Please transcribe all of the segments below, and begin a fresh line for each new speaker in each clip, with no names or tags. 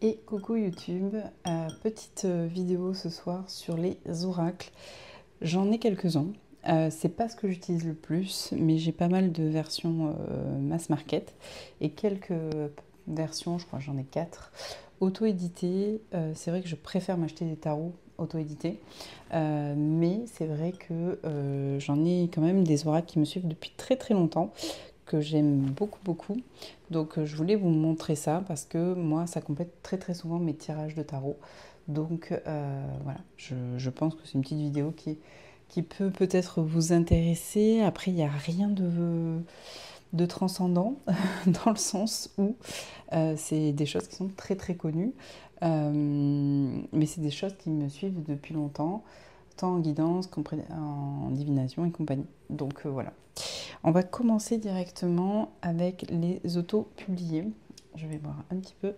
Et coucou YouTube, petite vidéo ce soir sur les oracles. J'en ai quelques-uns. C'est pas ce que j'utilise le plus, mais j'ai pas mal de versions mass market et quelques versions, je crois que j'en ai 4, auto-éditées. C'est vrai que je préfère m'acheter des tarots auto-édités, mais c'est vrai que j'en ai quand même des oracles qui me suivent depuis très très longtemps, que j'aime beaucoup beaucoup. Donc je voulais vous montrer ça parce que moi ça complète très très souvent mes tirages de tarot. Donc voilà, je pense que c'est une petite vidéo qui peut peut-être vous intéresser. Après il n'y a rien de transcendant dans le sens où c'est des choses qui sont très très connues. Mais c'est des choses qui me suivent depuis longtemps, tant en guidance qu'en divination et compagnie. Donc voilà. On va commencer directement avec les auto-publiés. Je vais boire un petit peu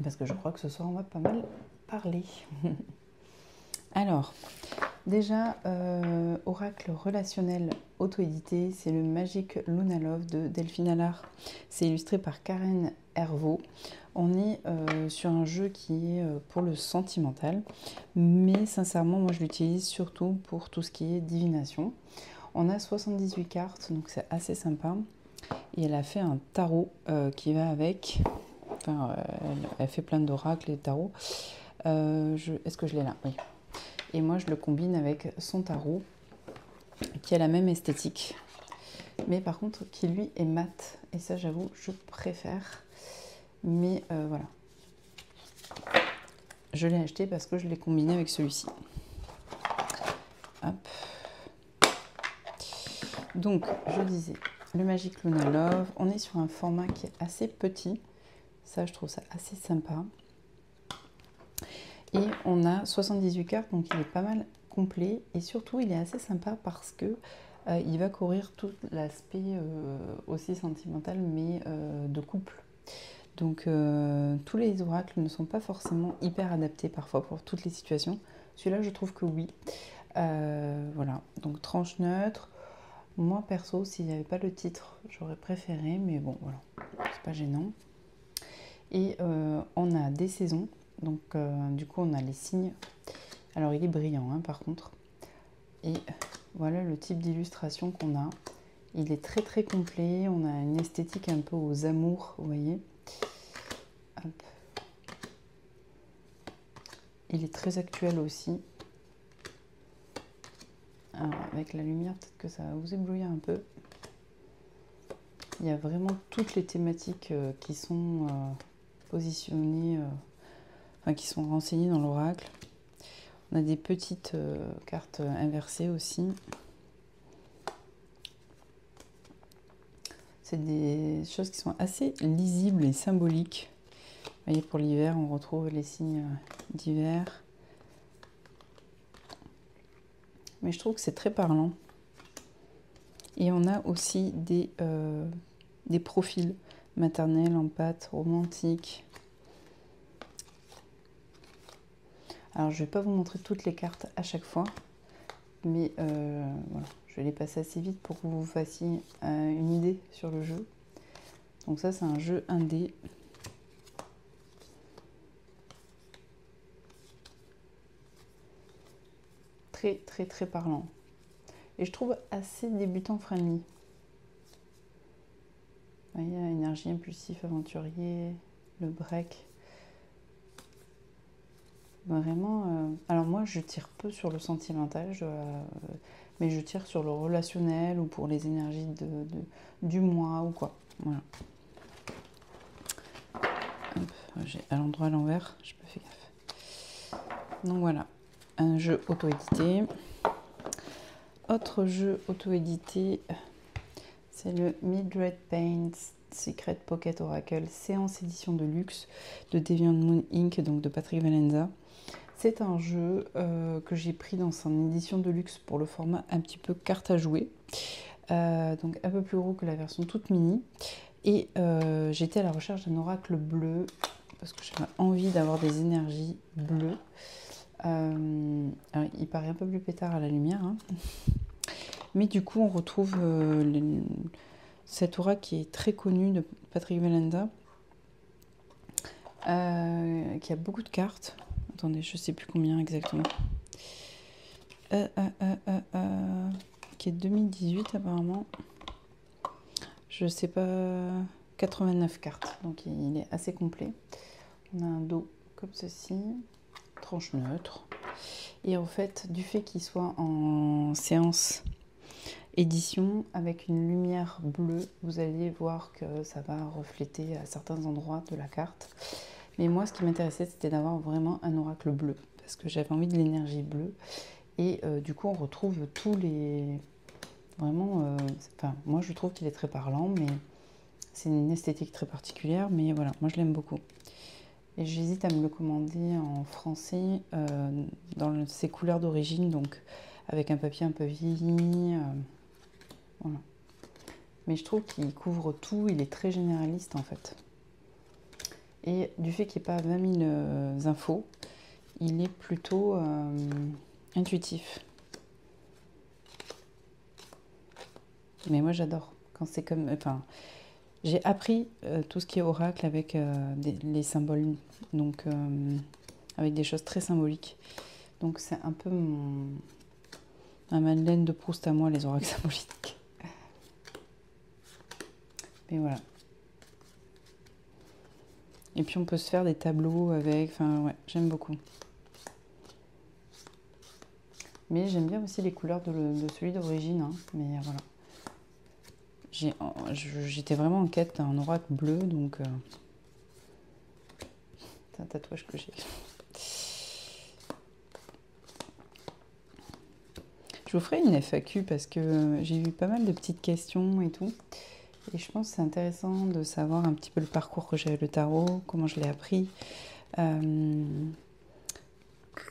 parce que je crois que ce soir on va pas mal parler. Alors, déjà, oracle relationnel auto-édité, c'est le Magic Luna Love de Delphine Allard. C'est illustré par Karen Hervaux. On est sur un jeu qui est pour le sentimental, mais sincèrement, moi je l'utilise surtout pour tout ce qui est divination. On a 78 cartes, donc c'est assez sympa. Et elle a fait un tarot qui va avec. Enfin, elle fait plein d'oracles et de tarots. Est-ce que je l'ai là? Oui. Et moi, je le combine avec son tarot, qui a la même esthétique, mais par contre, qui lui est mat. Et ça, j'avoue, je préfère. Mais voilà. Je l'ai acheté parce que je l'ai combiné avec celui-ci. Hop. Donc, je disais, le Magic Luna Love, on est sur un format qui est assez petit. Ça, je trouve ça assez sympa. Et on a 78 cartes, donc il est pas mal complet. Et surtout, il est assez sympa parce que il va couvrir tout l'aspect aussi sentimental, mais de couple. Donc, tous les oracles ne sont pas forcément hyper adaptés parfois pour toutes les situations. Celui-là, je trouve que oui. Voilà, donc tranche neutre. Moi, perso, s'il n'y avait pas le titre, j'aurais préféré, mais bon, voilà, c'est pas gênant. Et on a des saisons, donc du coup, on a les signes. Alors, il est brillant, hein, par contre. Et voilà le type d'illustration qu'on a. Il est très très complet, on a une esthétique un peu aux amours, vous voyez. Hop. Il est très actuel aussi. Alors, avec la lumière, peut-être que ça va vous éblouir un peu. Il y a vraiment toutes les thématiques qui sont positionnées, enfin qui sont renseignées dans l'oracle. On a des petites cartes inversées aussi. C'est des choses qui sont assez lisibles et symboliques. Vous voyez, pour l'hiver, on retrouve les signes d'hiver. Mais je trouve que c'est très parlant. Et on a aussi des profils maternels, empathes, romantiques. Alors, je ne vais pas vous montrer toutes les cartes à chaque fois, mais voilà, je vais les passer assez vite pour que vous fassiez une idée sur le jeu. Donc ça, c'est un jeu indé. Très, très, très parlant. Et je trouve assez débutant friendly. Vous voyez, énergie impulsif, aventurier, le break. Vraiment, alors moi je tire peu sur le sentimental, mais je tire sur le relationnel ou pour les énergies du mois ou quoi. Voilà. J'ai à l'endroit à l'envers, j'ai pas fait gaffe. Donc voilà, un jeu auto-édité. Autre jeu auto-édité, c'est le Mildred Paints Secret Pocket Oracle, séance édition de luxe de Deviant Moon Inc., donc de Patrick Valenza. C'est un jeu que j'ai pris dans son édition de luxe pour le format un petit peu carte à jouer, donc un peu plus gros que la version toute mini. Et j'étais à la recherche d'un oracle bleu parce que j'avais envie d'avoir des énergies bleues. Alors, il paraît un peu plus pétard à la lumière, hein. Mais du coup on retrouve cet oracle qui est très connu de Patrick Valenza. qui a beaucoup de cartes. Attendez, je sais plus combien exactement. Qui est 2018 apparemment. Je sais pas, 89 cartes, donc il est assez complet. On a un dos comme ceci, tranche neutre. Et en fait, du fait qu'il soit en séance édition avec une lumière bleue, vous allez voir que ça va refléter à certains endroits de la carte. Mais moi, ce qui m'intéressait, c'était d'avoir vraiment un oracle bleu, parce que j'avais envie de l'énergie bleue. Et du coup, on retrouve tous les... Vraiment, enfin, moi, je trouve qu'il est très parlant, mais c'est une esthétique très particulière. Mais voilà, moi, je l'aime beaucoup. Et j'hésite à me le commander en français, dans ses couleurs d'origine, donc avec un papier un peu vieilli. Voilà. Mais je trouve qu'il couvre tout, il est très généraliste en fait. Et du fait qu'il n'y ait pas 20 000 infos, il est plutôt intuitif. Mais moi j'adore quand c'est comme... Enfin, j'ai appris tout ce qui est oracle avec les symboles, donc avec des choses très symboliques. Donc c'est un peu ma Madeleine de Proust à moi, les oracles symboliques. Mais voilà. Et puis on peut se faire des tableaux avec, enfin ouais, j'aime beaucoup. Mais j'aime bien aussi les couleurs de celui d'origine, hein. Mais voilà. J'étais vraiment en quête d'un oracle bleu, donc c'est un tatouage que j'ai. Je vous ferai une FAQ parce que j'ai eu pas mal de petites questions et tout. Et je pense que c'est intéressant de savoir un petit peu le parcours que j'ai avec le tarot, comment je l'ai appris,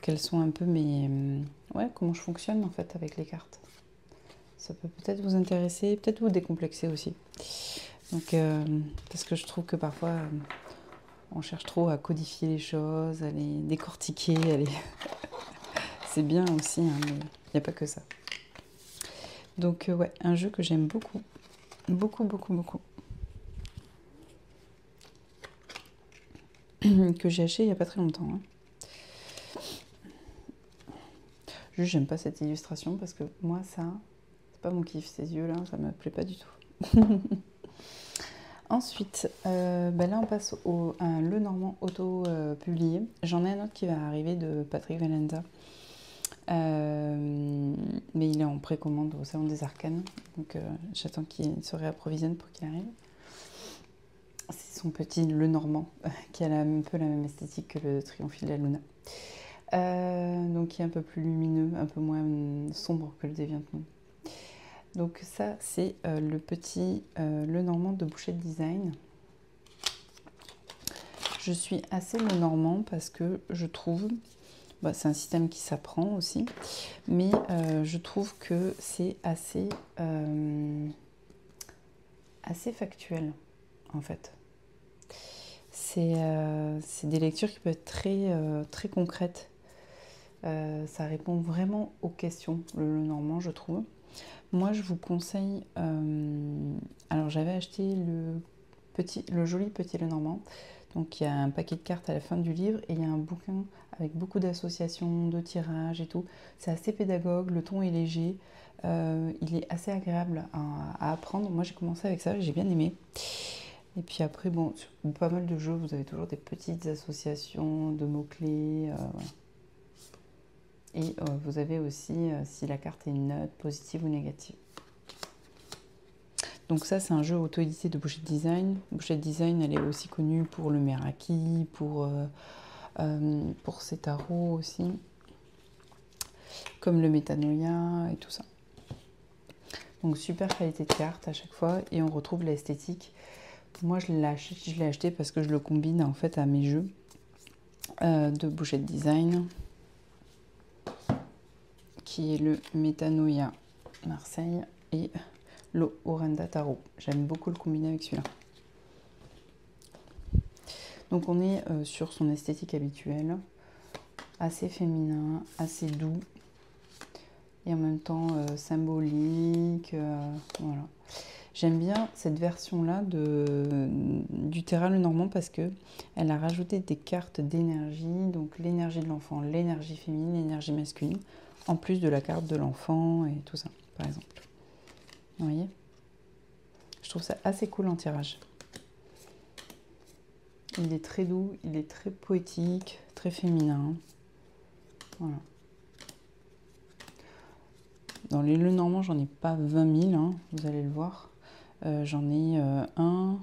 quels sont un peu mes... ouais, comment je fonctionne en fait avec les cartes. Ça peut peut-être vous intéresser, peut-être vous décomplexer aussi. Donc, parce que je trouve que parfois, on cherche trop à codifier les choses, à les décortiquer, à les... c'est bien aussi, hein, mais il n'y a pas que ça. Donc, ouais, un jeu que j'aime beaucoup. Beaucoup, beaucoup, beaucoup. Que j'ai acheté il n'y a pas très longtemps. Hein. Juste, j'aime pas cette illustration parce que moi, ça, c'est pas mon kiff. Ces yeux-là, ça me plaît pas du tout. Ensuite, ben là, on passe à Le Normand auto-publié. J'en ai un autre qui va arriver de Patrick Valenza. Mais il est en précommande au Salon des Arcanes. Donc, j'attends qu'il se réapprovisionne pour qu'il arrive. C'est son petit Le Normand, qui a un peu la même esthétique que le Triomphe de la Luna. Donc qui est un peu plus lumineux, un peu moins sombre que le Deviantment. Donc ça, c'est le petit Le Normand de Bouchette Design. Je suis assez Le Normand parce que je trouve, bah, c'est un système qui s'apprend aussi, mais je trouve que c'est assez factuel en fait. C'est des lectures qui peuvent être très concrètes. Ça répond vraiment aux questions, le Normand, je trouve. Moi, je vous conseille... alors, j'avais acheté le joli petit Le Normand. Donc, il y a un paquet de cartes à la fin du livre et il y a un bouquin avec beaucoup d'associations, de tirages et tout. C'est assez pédagogue, le ton est léger. Il est assez agréable à apprendre. Moi, j'ai commencé avec ça, j'ai bien aimé. Et puis après, bon, sur pas mal de jeux, vous avez toujours des petites associations de mots-clés. Voilà. Et vous avez aussi si la carte est une note positive ou négative. Donc ça, c'est un jeu auto-édité de Bouchette Design. Bouchette Design, elle est aussi connue pour le Meraki, pour ses tarots aussi, comme le Métanoïa et tout ça. Donc super qualité de carte à chaque fois et on retrouve l'esthétique. Moi, je l'ai acheté parce que je le combine en fait à mes jeux de Bouchette Design, qui est le Métanoïa Marseille et le Orenda Tarot. J'aime beaucoup le combiner avec celui-là. Donc on est sur son esthétique habituelle, assez féminin, assez doux et en même temps symbolique. Voilà. J'aime bien cette version-là du du Terra Lenormand parce que elle a rajouté des cartes d'énergie, donc l'énergie de l'enfant, l'énergie féminine, l'énergie masculine, en plus de la carte de l'enfant et tout ça, par exemple. Vous voyez? Je trouve ça assez cool en tirage. Il est très doux, il est très poétique, très féminin. Voilà. Dans les Lenormand, j'en ai pas 20 000, hein, vous allez le voir. J'en ai 1,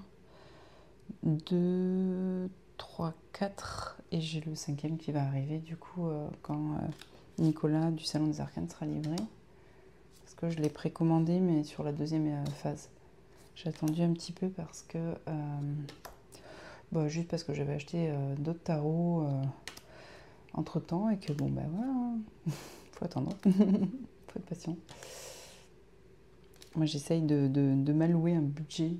2, 3, 4 et j'ai le 5e qui va arriver du coup quand Nicolas du Salon des Arcanes sera livré. Parce que je l'ai précommandé mais sur la deuxième phase. J'ai attendu un petit peu parce que... juste parce que j'avais acheté d'autres tarots entre temps et que bon ben voilà, faut attendre, faut être patient. Moi j'essaye de m'allouer un budget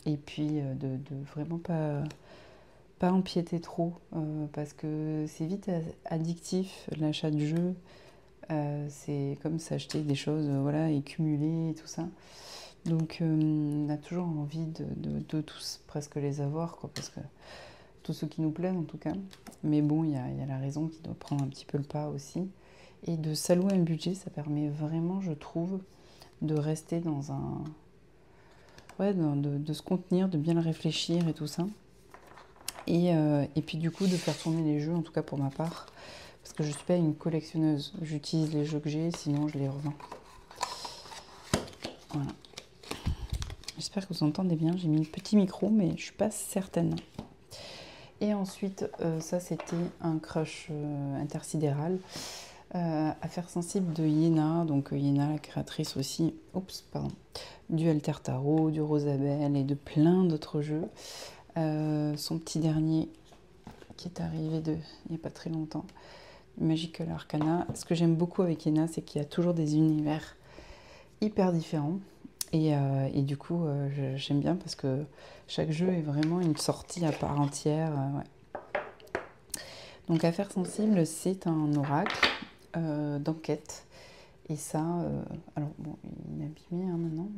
et puis de vraiment pas empiéter trop parce que c'est vite addictif l'achat de jeux. C'est comme s'acheter des choses voilà, et cumuler et tout ça. Donc on a toujours envie de tous presque les avoir, quoi, parce que tous ceux qui nous plaisent en tout cas. Mais bon, il y a la raison qui doit prendre un petit peu le pas aussi. Et de s'allouer un budget, ça permet vraiment, je trouve, de rester dans un... Ouais, de se contenir, de bien le réfléchir et tout ça. Et puis du coup, de faire tourner les jeux, en tout cas pour ma part, parce que je ne suis pas une collectionneuse. J'utilise les jeux que j'ai, sinon je les revends. Voilà. J'espère que vous entendez bien. J'ai mis le petit micro, mais je ne suis pas certaine. Et ensuite, ça c'était un crush intersidéral. Affaire sensible de Yéna. Donc Yéna, la créatrice aussi, du Alter Tarot, du Rosabelle et de plein d'autres jeux. Son petit dernier qui est arrivé il n'y a pas très longtemps, Magical Arcana. Ce que j'aime beaucoup avec Yéna, c'est qu'il y a toujours des univers hyper différents. Et du coup, j'aime bien parce que chaque jeu est vraiment une sortie à part entière. Ouais. Donc, Affaire sensible, c'est un oracle d'enquête. Et ça, alors bon, il est abîmé hein, maintenant,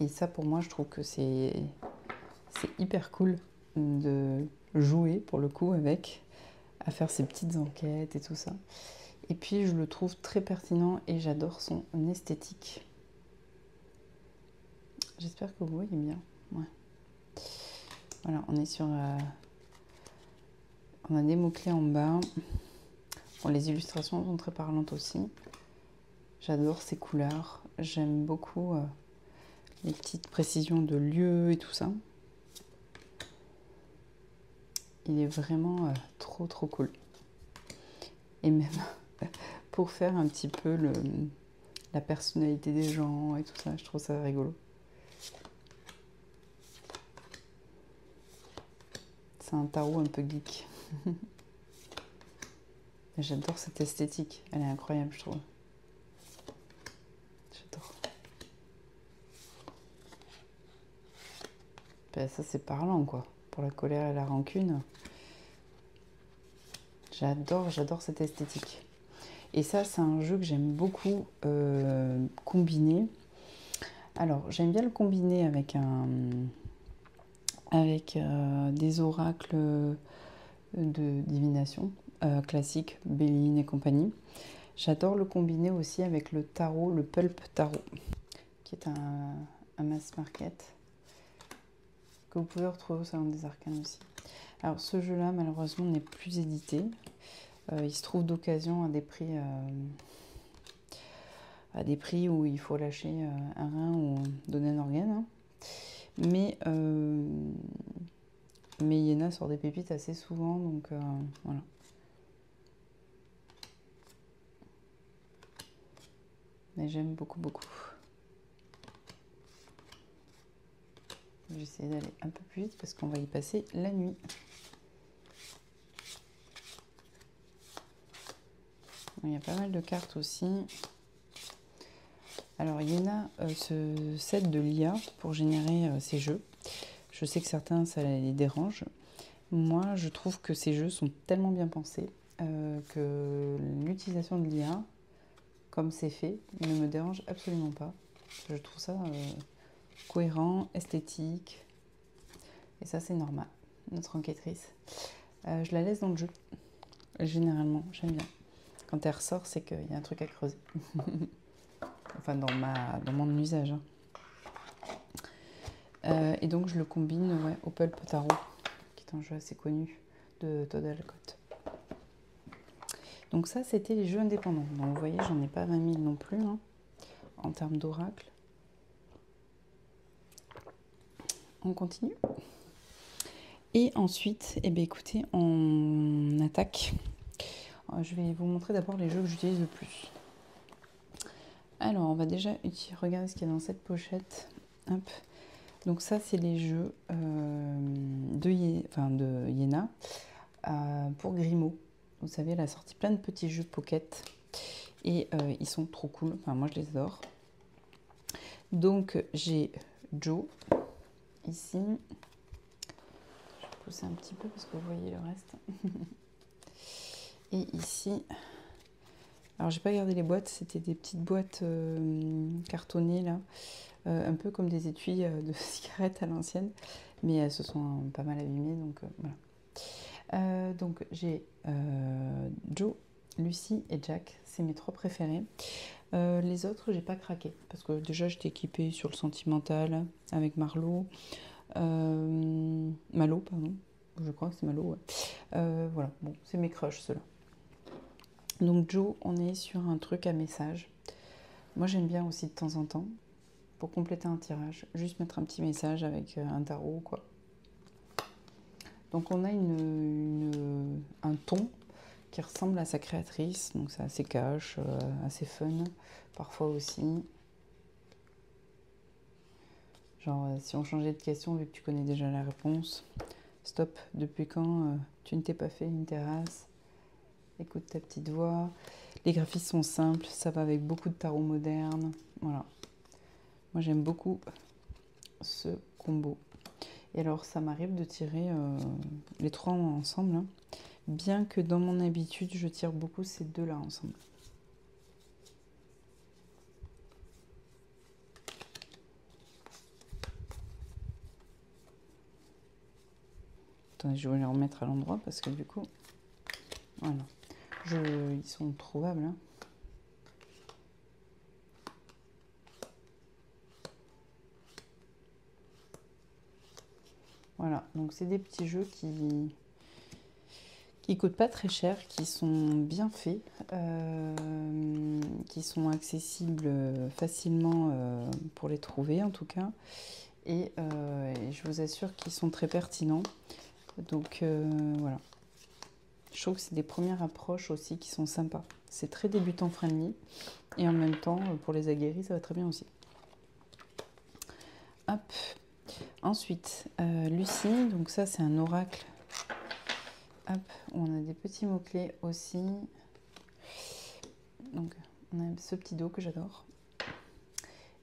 et ça pour moi, je trouve que c'est hyper cool de jouer pour le coup avec, à faire ces petites enquêtes et tout ça. Et puis je le trouve très pertinent et j'adore son esthétique. J'espère que vous voyez bien. Ouais. Voilà, on est sur... on a des mots-clés en bas. Bon, les illustrations sont très parlantes aussi. J'adore ces couleurs. J'aime beaucoup les petites précisions de lieux et tout ça. Il est vraiment trop cool. Et même pour faire un petit peu la personnalité des gens et tout ça, je trouve ça rigolo. C'est un tarot un peu geek. J'adore cette esthétique, elle est incroyable, je trouve. J'adore. Ben, ça, c'est parlant, quoi. Pour la colère et la rancune. J'adore cette esthétique. Et ça, c'est un jeu que j'aime beaucoup combiner. Alors, j'aime bien le combiner avec des oracles de divination classique, Béline et compagnie. J'adore le combiner aussi avec le tarot, le Pulp Tarot, qui est un mass market que vous pouvez retrouver au Salon des Arcanes aussi. Alors ce jeu-là, malheureusement, n'est plus édité. Il se trouve d'occasion à des prix où il faut lâcher un rein ou donner un organe. Hein. Mais Yéna sort des pépites assez souvent, donc voilà. Mais j'aime beaucoup. Je vais essayer d'aller un peu plus vite parce qu'on va y passer la nuit. Il y a pas mal de cartes aussi. Alors Yéna se cède de l'IA pour générer ces jeux. Je sais que certains, ça les dérange. Moi, je trouve que ces jeux sont tellement bien pensés que l'utilisation de l'IA, comme c'est fait, ne me dérange absolument pas. Je trouve ça cohérent, esthétique. Et ça, c'est normal, notre enquêtrice. Je la laisse dans le jeu. Généralement, j'aime bien. Quand elle ressort, c'est qu'il y a un truc à creuser. Enfin, dans mon usage. Et donc, je le combine au Pulp Tarot, qui est un jeu assez connu de Todd Alcott. Donc ça, c'était les jeux indépendants. Donc, vous voyez, j'en ai pas 20 000 non plus, en termes d'oracle. On continue. Et ensuite, écoutez, on attaque. Je vais vous montrer d'abord les jeux que j'utilise le plus. Alors, on va déjà regarder ce qu'il y a dans cette pochette. Hop. Donc ça, c'est les jeux de Yéna pour Grimaud. Vous savez, elle a sorti plein de petits jeux pocket. Et ils sont trop cool. Enfin, moi, je les adore. Donc, j'ai Joe, ici. Je vais pousser un petit peu parce que vous voyez le reste. Et ici... Alors, j'ai pas gardé les boîtes. C'était des petites boîtes cartonnées, là. Un peu comme des étuis de cigarettes à l'ancienne. Mais elles se sont pas mal abîmées, donc voilà. Donc, j'ai Joe, Lucie et Jack. C'est mes 3 préférés. Les autres, j'ai pas craqué. Parce que déjà, j'étais équipée sur le sentimental avec Malo, pardon. Je crois que c'est Malo, ouais. Voilà, bon, c'est mes crushs, ceux-là. Donc, Joe, on est sur un truc à message. Moi, j'aime bien aussi de temps en temps, pour compléter un tirage, juste mettre un petit message avec un tarot, quoi. Donc, on a un ton qui ressemble à sa créatrice, donc c'est assez cash, assez fun, parfois aussi. Genre, si on changeait de question, vu que tu connais déjà la réponse, stop, depuis quand tu ne t'es pas fait une terrasse? Écoute ta petite voix. Les graphismes sont simples, ça va avec beaucoup de tarot moderne. Voilà. Moi, j'aime beaucoup ce combo. Et alors, ça m'arrive de tirer les 3 ensemble, bien que dans mon habitude, je tire beaucoup ces 2-là ensemble. Attendez, je vais les remettre à l'endroit parce que du coup, voilà. Ils sont trouvables. Voilà, donc c'est des petits jeux qui coûtent pas très cher, qui sont bien faits, qui sont accessibles facilement pour les trouver en tout cas. Et je vous assure qu'ils sont très pertinents. Donc voilà. Je trouve que c'est des premières approches aussi qui sont sympas. C'est très débutant friendly. Et en même temps, pour les aguerris, ça va très bien aussi. Hop. Ensuite, Lucie. Donc ça, c'est un oracle. Hop. On a des petits mots-clés aussi. Donc, on a ce petit dos que j'adore.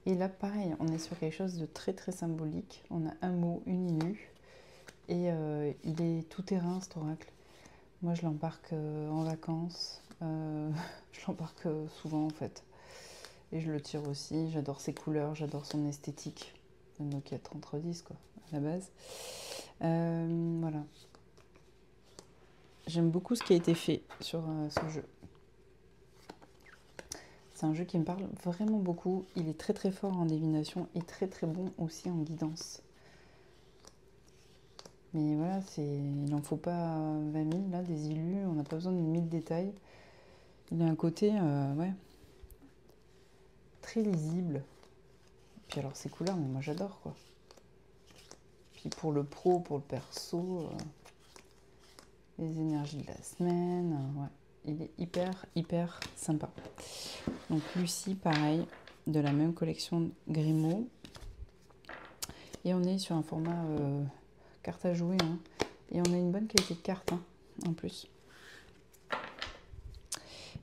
Et là, pareil, on est sur quelque chose de très très symbolique. On a un mot, une inu. Et il est tout terrain, cet oracle. Moi, je l'embarque en vacances. Je l'embarque souvent, en fait. Et je le tire aussi. J'adore ses couleurs, j'adore son esthétique. Donc, il y a 30x10, quoi, à la base. Voilà. J'aime beaucoup ce qui a été fait sur ce jeu. C'est un jeu qui me parle vraiment beaucoup. Il est très très fort en divination et très très bon aussi en guidance. Mais voilà, il n'en faut pas 20 000, là, des illus. On n'a pas besoin de 1000 détails. Il a un côté, très lisible. Puis alors, ses couleurs, mais moi j'adore, quoi. Puis pour le pro, pour le perso, les énergies de la semaine, ouais. Il est hyper, hyper sympa. Donc Lucie, pareil, de la même collection Grimaud. Et on est sur un format carte à jouer. Et on a une bonne qualité de carte, en plus.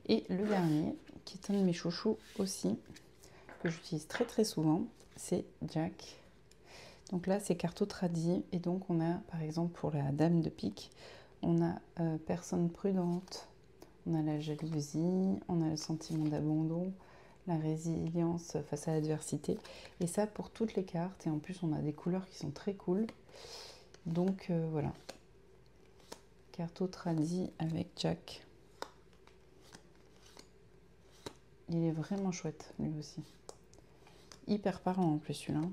Et le dernier, qui est un de mes chouchous aussi, que j'utilise très très souvent, c'est Jack. Donc là, c'est carto tradi. Et donc on a, par exemple, pour la dame de pique, on a personne prudente, on a la jalousie, on a le sentiment d'abandon, la résilience face à l'adversité. Et ça pour toutes les cartes. Et en plus, on a des couleurs qui sont très cool. Donc voilà. Carto Tradi avec Jack. Il est vraiment chouette, lui aussi. Hyper parlant en plus, celui-là.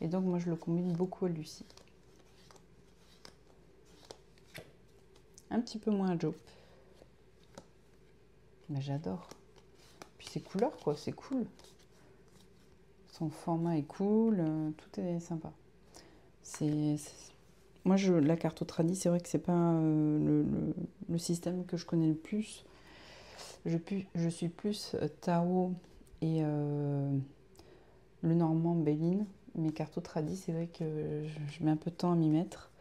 Et donc, moi, je le combine beaucoup à Lucie. Un petit peu moins à Joe. Mais j'adore. Puis ses couleurs, quoi, c'est cool. Son format est cool, tout est sympa. Moi, la Carto Tradi, c'est vrai que c'est pas le système que je connais le plus. Je suis plus tarot et le normand Béline. Mais Carto Tradi, c'est vrai que je mets un peu de temps à m'y mettre.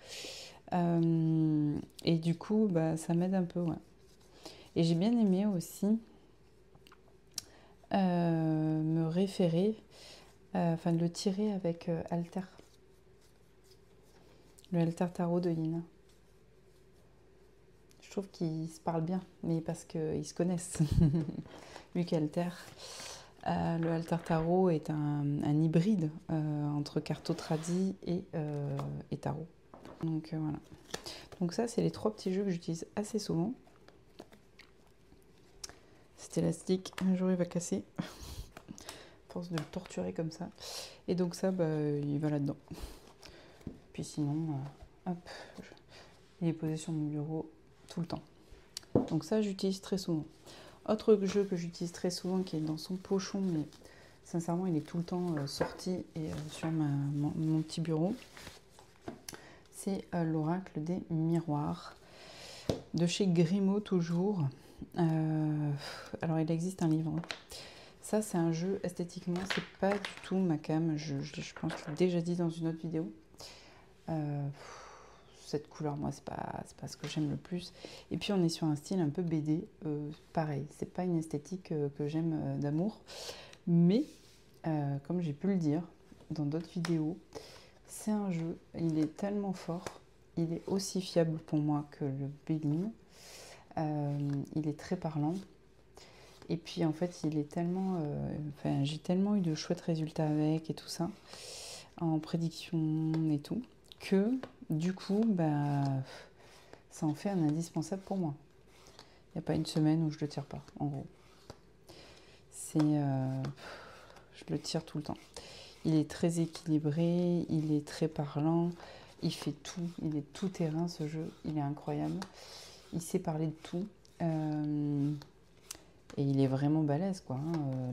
Et du coup, bah, ça m'aide un peu, ouais. Et j'ai bien aimé aussi me référer, enfin de le tirer avec Alter. Le Alter Tarot de Yin. Je trouve qu'ils se parlent bien, mais parce qu'ils se connaissent. Vu qu'Alter, le Alter Tarot est un hybride entre Carto Tradi et Tarot. Donc voilà. Donc ça, c'est les 3 petits jeux que j'utilise assez souvent. Cet élastique, un jour il va casser. Force de le torturer comme ça. Et donc ça, bah, il va là-dedans. Puis sinon, hop, il est posé sur mon bureau tout le temps. Donc ça, j'utilise très souvent. Autre jeu que j'utilise très souvent, qui est dans son pochon, mais sincèrement, il est tout le temps sorti et sur mon petit bureau, c'est l'Oracle des miroirs, de chez Grimaud toujours. Alors, il existe un livre. Ça, c'est un jeu, esthétiquement, c'est pas du tout ma came. Je pense que je l'ai déjà dit dans une autre vidéo. Cette couleur, moi, c'est pas ce que j'aime le plus. Et puis, on est sur un style un peu BD. Pareil, c'est pas une esthétique que j'aime d'amour. Mais, comme j'ai pu le dire dans d'autres vidéos, c'est un jeu, il est tellement fort. Il est aussi fiable pour moi que le Béline. Il est très parlant. Et puis en fait, il est tellement, j'ai tellement eu de chouettes résultats avec et tout ça, en prédiction et tout, que du coup, bah, ça en fait un indispensable pour moi. Il n'y a pas une semaine où je le tire pas, en gros. Je le tire tout le temps. Il est très équilibré, il est très parlant, il fait tout, il est tout terrain ce jeu, il est incroyable. Il sait parler de tout. Et il est vraiment balèze, quoi.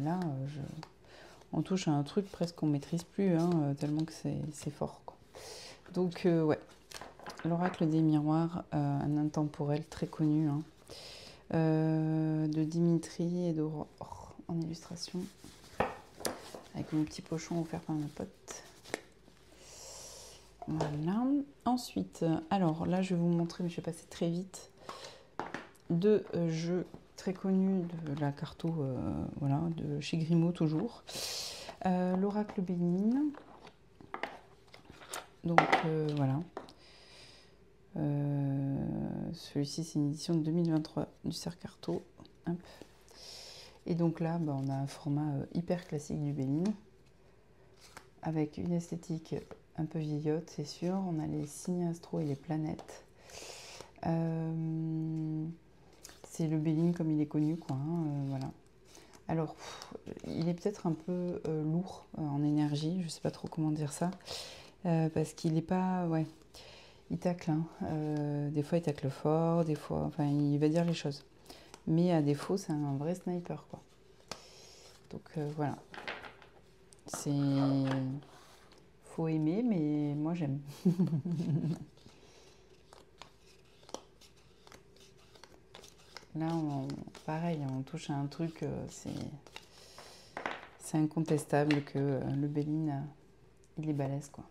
Là, on touche à un truc presque qu'on maîtrise plus, tellement que c'est fort, quoi. Donc, ouais. L'Oracle des miroirs, un intemporel très connu, de Dimitri et d'Aurore en illustration. Avec mon petit pochon offert par ma pote. Voilà. Ensuite, alors là, je vais vous montrer, mais je vais passer très vite, 2 jeux très connu de la carto, voilà, de chez Grimaud toujours. L'Oracle Béline. Donc voilà. Celui-ci, c'est une édition de 2023 du Cerf Carto. Hop. Et donc là, bah, on a un format hyper classique du Béline, avec une esthétique un peu vieillotte, c'est sûr. On a les signes astro et les planètes. C'est le Béline comme il est connu, quoi. Voilà. Alors, il est peut-être un peu lourd en énergie, je ne sais pas trop comment dire ça, parce qu'il n'est pas, ouais, il tacle, des fois il tacle fort, des fois, enfin, il va dire les choses. Mais à défaut, c'est un vrai sniper, quoi. Donc voilà, c'est, faut aimer, mais moi j'aime. Là, pareil, on touche à un truc, c'est incontestable que le Béline, il est balèze, quoi.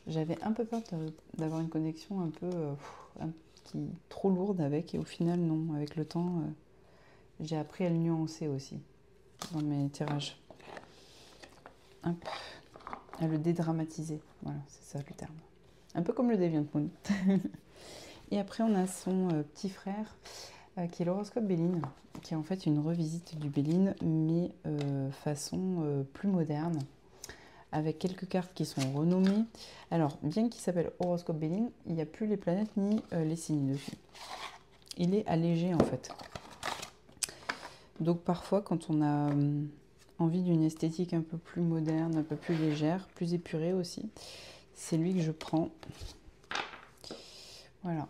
J'avais un peu peur d'avoir une connexion un peu trop lourde avec, et au final, non. Avec le temps, j'ai appris à le nuancer aussi dans mes tirages. Hop. À le dédramatiser, voilà, c'est ça le terme. Un peu comme le Deviant Moon. Et après, on a son petit frère, qui est l'horoscope Béline, qui est en fait une revisite du Béline, mais façon plus moderne, avec quelques cartes qui sont renommées. Alors, bien qu'il s'appelle horoscope Béline, il n'y a plus les planètes ni les signes dessus. Il est allégé en fait. Donc parfois, quand on a envie d'une esthétique un peu plus moderne, un peu plus légère, plus épurée aussi, c'est lui que je prends. Voilà.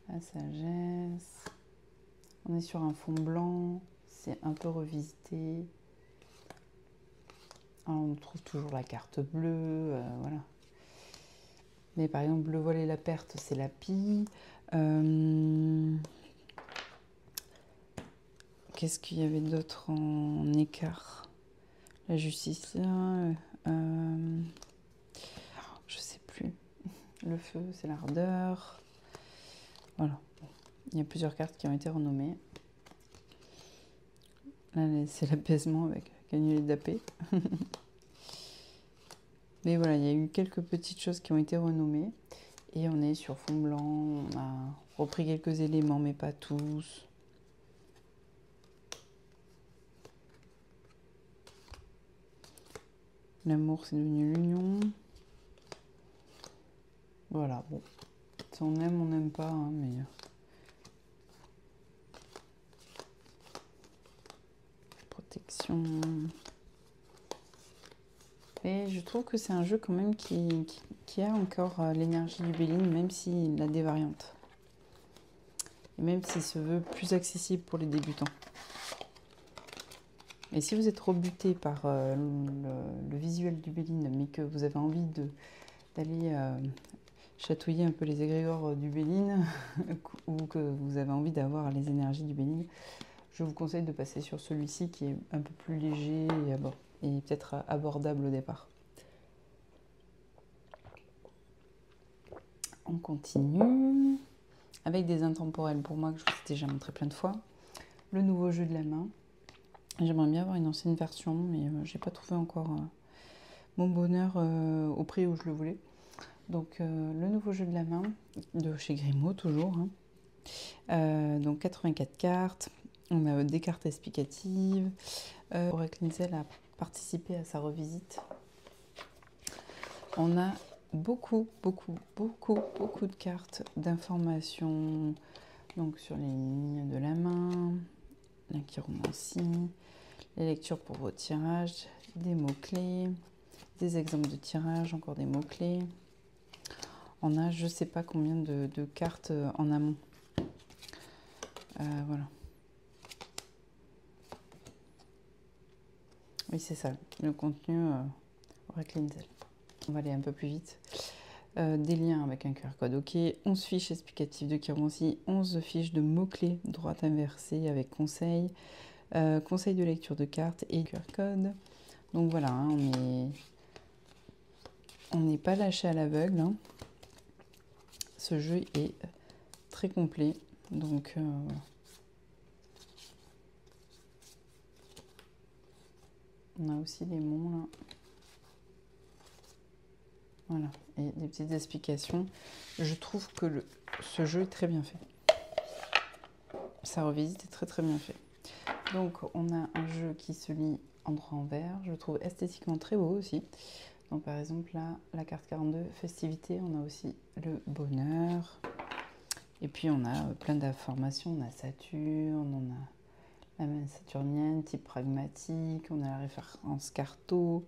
La sagesse. On est sur un fond blanc, c'est un peu revisité. Alors, on trouve toujours la carte bleue, voilà. Mais par exemple, le vol et la perte, c'est la pie. Qu'est-ce qu'il y avait d'autre en écart? La justice, je sais plus. Le feu, c'est l'ardeur. Voilà. Il y a plusieurs cartes qui ont été renommées. Là, c'est l'apaisement avec Cagnolé d'Apé. Mais voilà, il y a eu quelques petites choses qui ont été renommées. Et on est sur fond blanc. On a repris quelques éléments, mais pas tous. L'amour, c'est devenu l'union. Voilà, bon. Si on aime, on n'aime pas, hein, mais... Protection. Et je trouve que c'est un jeu quand même qui a encore l'énergie du Béline, même s'il a des variantes. Et même s'il se veut plus accessible pour les débutants. Et si vous êtes rebuté par le visuel du Béline, mais que vous avez envie d'aller chatouiller un peu les égrégores du Béline, ou que vous avez envie d'avoir les énergies du Béline, je vous conseille de passer sur celui-ci qui est un peu plus léger et peut-être abordable au départ. On continue avec des intemporels pour moi que je vous ai déjà montré plein de fois. Le nouveau jeu de la main. J'aimerais bien avoir une ancienne version, mais j'ai pas trouvé encore mon bonheur au prix où je le voulais. Donc le nouveau jeu de la main de chez Grimaud toujours. Hein. Donc 84 cartes. On a des cartes explicatives. Oracle Lindsay a participé à sa revisite. On a beaucoup de cartes d'informations donc sur les lignes de la main, la chiromancie, les lectures pour vos tirages, des mots-clés, des exemples de tirage, encore des mots-clés. On a je sais pas combien de cartes en amont. Voilà. Oui, c'est ça, le contenu Oracle Lindsay. On va aller un peu plus vite. Des liens avec un QR code OK, 11 fiches explicatives de chiromancie, 11 fiches de mots-clés droite inversée avec conseil, conseil de lecture de cartes et QR code. Donc voilà, hein, on n'est pas lâché à l'aveugle. Hein. Ce jeu est très complet. Donc voilà. On a aussi les monts là. Voilà, et des petites explications. Je trouve que ce jeu est très bien fait. Sa revisite est très bien fait. Donc on a un jeu qui se lit en droit envers. Je le trouve esthétiquement très beau aussi. Donc par exemple là, la carte 42, festivité, on a aussi le bonheur. Et puis on a plein d'informations. On a Saturne, on a la main saturnienne, type pragmatique, on a la référence carto.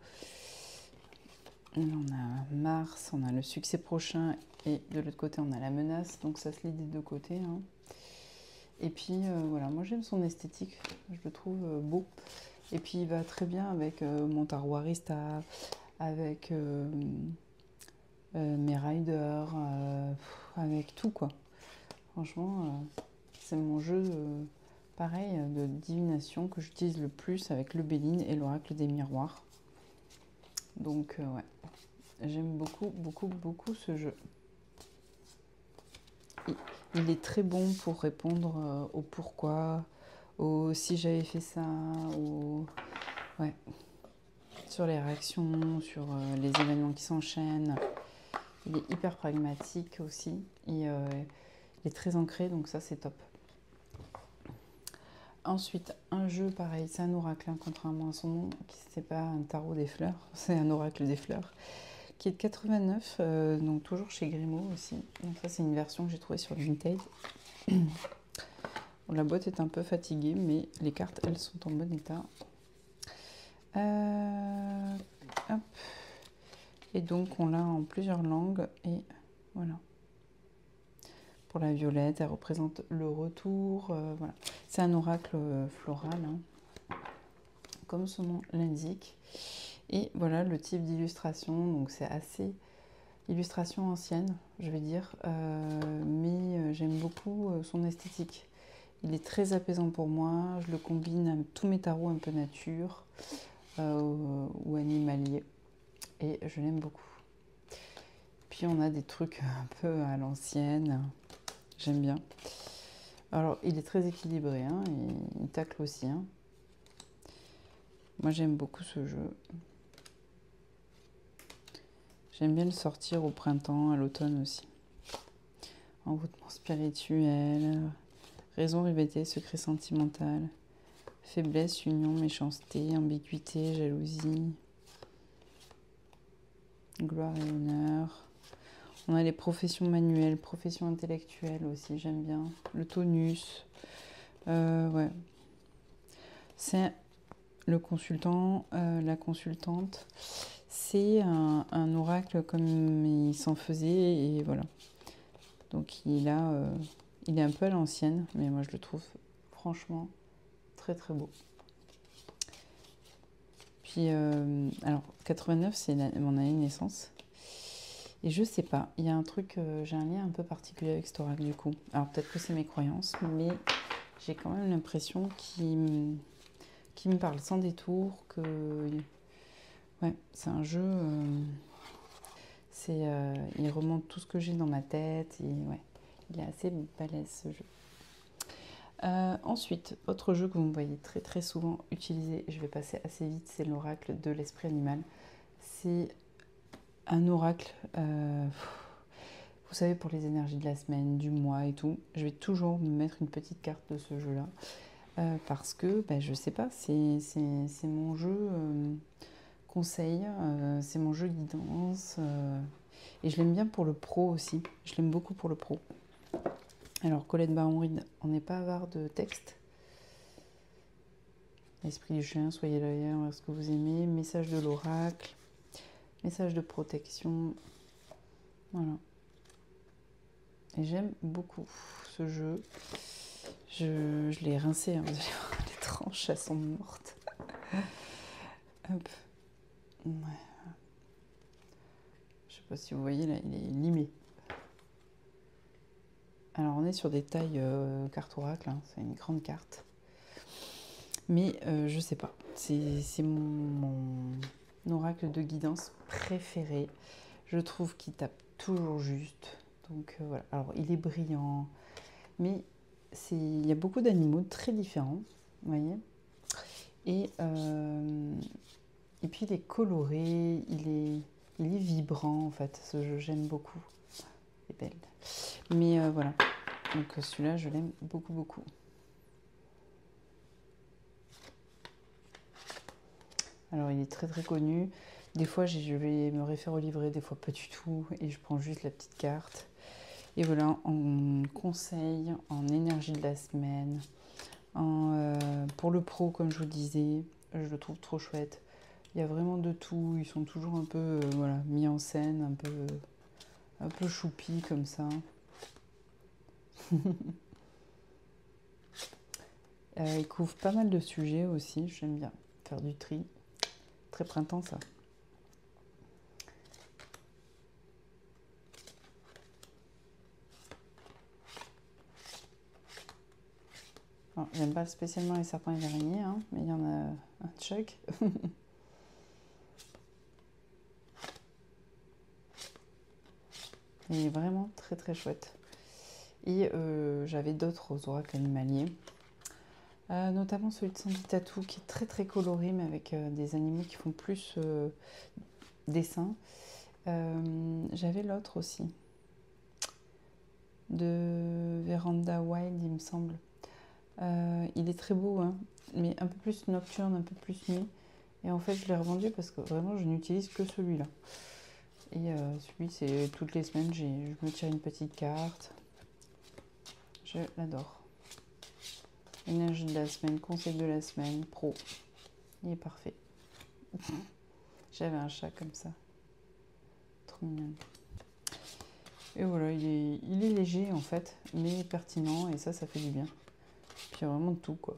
On a Mars, on a le succès prochain et de l'autre côté on a la menace, donc ça se lit des deux côtés. Hein. Et puis voilà, moi j'aime son esthétique, je le trouve beau. Et puis il va très bien avec mon Tarwarista, avec mes riders, avec tout quoi. Franchement, c'est mon jeu pareil de divination que j'utilise le plus avec le Béline et l'oracle des miroirs. Donc ouais. J'aime beaucoup ce jeu. Il est très bon pour répondre au pourquoi, au si j'avais fait ça, ouais, sur les réactions, sur les événements qui s'enchaînent. Il est hyper pragmatique aussi. Et Il est très ancré, donc ça c'est top. Ensuite, un jeu pareil, c'est un oracle, hein, contrairement à son nom, c'est pas un tarot des fleurs, c'est un oracle des fleurs, qui est de 89, donc toujours chez Grimaud aussi. Donc ça c'est une version que j'ai trouvée sur Vinted. Bon, la boîte est un peu fatiguée, mais les cartes, elles sont en bon état. Hop. Et donc on l'a en plusieurs langues, et voilà. Pour la violette, elle représente le retour. Voilà. C'est un oracle floral, hein, comme son nom l'indique. Et voilà le type d'illustration. Donc c'est assez illustration ancienne, je vais dire. Mais j'aime beaucoup son esthétique. Il est très apaisant pour moi. Je le combine à tous mes tarots un peu nature ou animalier. Et je l'aime beaucoup. Puis on a des trucs un peu à l'ancienne. J'aime bien. Alors, il est très équilibré, hein, et il tacle aussi. Hein. Moi, j'aime beaucoup ce jeu. J'aime bien le sortir au printemps, à l'automne aussi. Envoûtement spirituel, raison rivalité, secret sentimental, faiblesse, union, méchanceté, ambiguïté, jalousie, gloire et honneur. On a les professions manuelles, professions intellectuelles aussi, j'aime bien. Le tonus. Ouais. C'est le consultant, la consultante. C'est un oracle comme il s'en faisait, et voilà. Donc il est un peu à l'ancienne, mais moi je le trouve franchement très très beau. Puis, alors 89, c'est mon année de naissance. Et je sais pas, il y a un truc, j'ai un lien un peu particulier avec cet oracle du coup. Alors peut-être que c'est mes croyances, mais j'ai quand même l'impression qu'il me parle sans détour, que ouais, c'est un jeu, il remonte tout ce que j'ai dans ma tête, et ouais, il est assez balèze ce jeu. Ensuite, autre jeu que vous me voyez très très souvent utiliser, je vais passer assez vite, c'est l'oracle de l'esprit animal. C'est un oracle, vous savez, pour les énergies de la semaine, du mois et tout. Je vais toujours me mettre une petite carte de ce jeu-là, parce que, je sais pas, c'est mon jeu conseil, c'est mon jeu guidance, et je l'aime bien pour le pro aussi. Je l'aime beaucoup pour le pro. Alors, Colette Baron-Reid, on n'est pas avare de texte. Esprit du chien, soyez loyal envers ce que vous aimez. Message de l'oracle. Message de protection. Voilà. Et j'aime beaucoup ce jeu. Je l'ai rincé, hein, vous allez voir, les tranches, elles sont mortes. Hop. Ouais. Je sais pas si vous voyez, là, il est limé. Alors, on est sur des tailles carte oracle, hein, c'est une grande carte. Mais je sais pas, c'est mon oracle de guidance préféré. Je trouve qu'il tape toujours juste. Donc voilà, alors il est brillant, mais il y a beaucoup d'animaux très différents, vous voyez. Et puis il est coloré, il est vibrant en fait, ce jeu, j'aime beaucoup. Il est belle. Mais voilà, donc celui-là, je l'aime beaucoup, beaucoup. Alors il est très très connu. Des fois je vais me référer au livret, des fois pas du tout, et je prends juste la petite carte. Et voilà, en conseil, en énergie de la semaine, pour le pro comme je vous disais, je le trouve trop chouette. Il y a vraiment de tout, ils sont toujours un peu voilà, mis en scène, un peu choupi comme ça. Il couvre pas mal de sujets aussi, j'aime bien faire du tri. Très printemps ça. J'aime pas spécialement les serpents et les araignées, hein, mais il y en a un choc. Il est vraiment très très chouette. Et j'avais d'autres oracles animaliers, notamment celui de Sandy Tatou qui est très très coloré, mais avec des animaux qui font plus dessin. J'avais l'autre aussi. de Veranda Wild, il me semble. Il est très beau, hein, mais un peu plus nocturne, un peu plus nuit. Et en fait, je l'ai revendu parce que vraiment, je n'utilise que celui-là. Et celui, c'est toutes les semaines, je me tire une petite carte. Je l'adore. Énergie de la semaine, conseil de la semaine, pro. Il est parfait. J'avais un chat comme ça. Trop mignon. Et voilà, il est léger en fait, mais pertinent, et ça fait du bien. Puis vraiment de tout, quoi.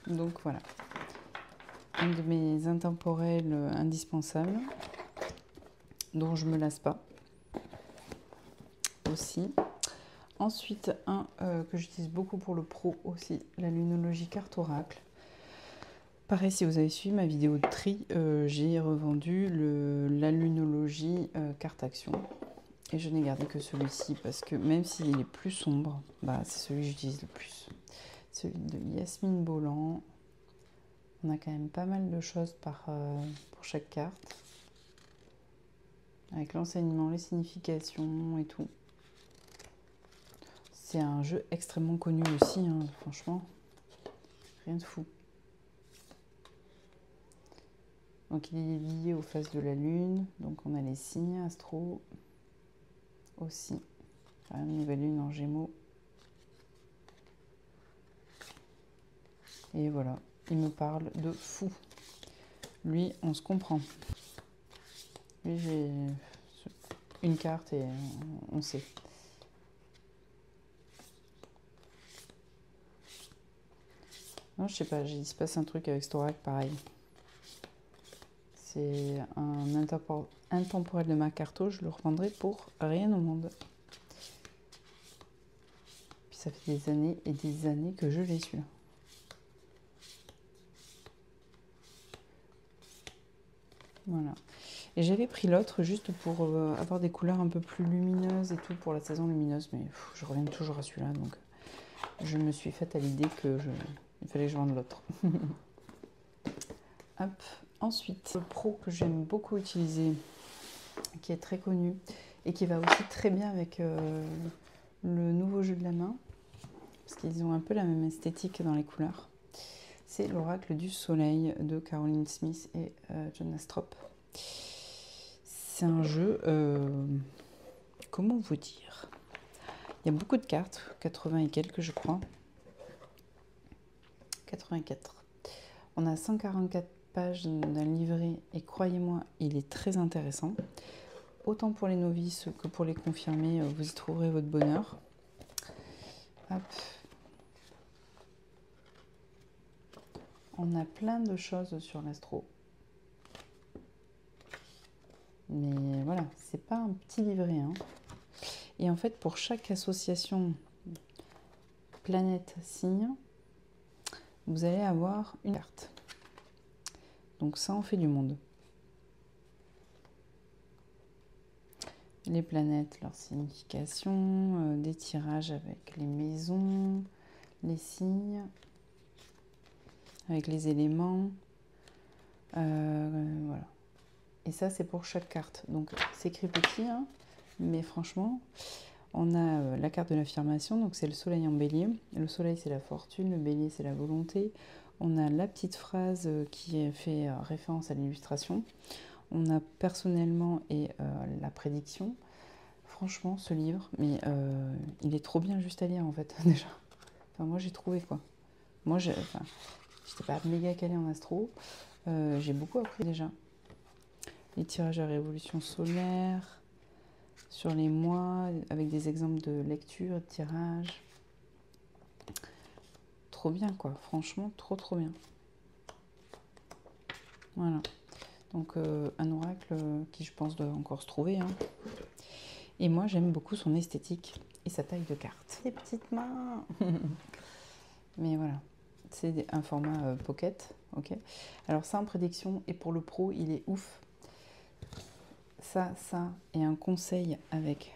Donc voilà. Un de mes intemporels indispensables, dont je me lasse pas. Aussi. Ensuite, un que j'utilise beaucoup pour le pro aussi, la lunologie carte oracle. Pareil, si vous avez suivi ma vidéo de tri, j'ai revendu la lunologie carte action. Et je n'ai gardé que celui-ci parce que même s'il est plus sombre, bah, c'est celui que j'utilise le plus. Celui de Yasmine Bolland. On a quand même pas mal de choses pour chaque carte. Avec l'enseignement, les significations et tout. C'est un jeu extrêmement connu aussi, hein, franchement. Rien de fou. Donc il est lié aux phases de la lune. Donc on a les signes astro aussi. La nouvelle lune en Gémeaux. Et voilà, il me parle de fou. Lui, on se comprend. Lui, j'ai une carte et on sait. Non, je sais pas, il se passe un truc avec Storac pareil. C'est un intemporel de ma carto, je le revendrai pour rien au monde. Puis ça fait des années et des années que je l'ai celui-là. Voilà. Et j'avais pris l'autre juste pour avoir des couleurs un peu plus lumineuses et tout pour la saison lumineuse, mais je reviens toujours à celui-là, donc je me suis faite à l'idée il fallait que je vende l'autre. Hop. Ensuite, le pro que j'aime beaucoup utiliser, qui est très connu et qui va aussi très bien avec le nouveau jeu de la main, parce qu'ils ont un peu la même esthétique dans les couleurs, c'est l'oracle du soleil de Caroline Smith et John Astrop. C'est un jeu, comment vous dire, il y a beaucoup de cartes, 80 et quelques je crois, 84. On a 144 pages d'un livret et croyez-moi, il est très intéressant. Autant pour les novices que pour les confirmés, vous y trouverez votre bonheur. Hop. On a plein de choses sur l'astro. Mais voilà, c'est pas un petit livret, hein. Et en fait, pour chaque association planète signe, vous allez avoir une carte. Donc ça en fait du monde. Les planètes, leur signification, des tirages avec les maisons, les signes, avec les éléments. Voilà. Et ça, c'est pour chaque carte. Donc c'est écrit petit, hein, mais franchement, on a la carte de l'affirmation, donc c'est le soleil en bélier. Le soleil, c'est la fortune, le bélier, c'est la volonté. On a la petite phrase qui fait référence à l'illustration. On a personnellement et la prédiction. Franchement, ce livre, mais il est trop bien juste à lire en fait, déjà. Enfin, moi, j'ai trouvé quoi. Moi, j'étais pas méga calée en astro. J'ai beaucoup appris déjà. Les tirages à révolution solaire, sur les mois, avec des exemples de lecture, de tirage. Trop bien quoi, franchement, trop bien. Voilà. Donc un oracle qui je pense doit encore se trouver, hein. Et moi j'aime beaucoup son esthétique et sa taille de carte. Les petites mains. Mais voilà, c'est un format pocket, ok. Alors ça en prédiction et pour le pro il est ouf. Ça et un conseil avec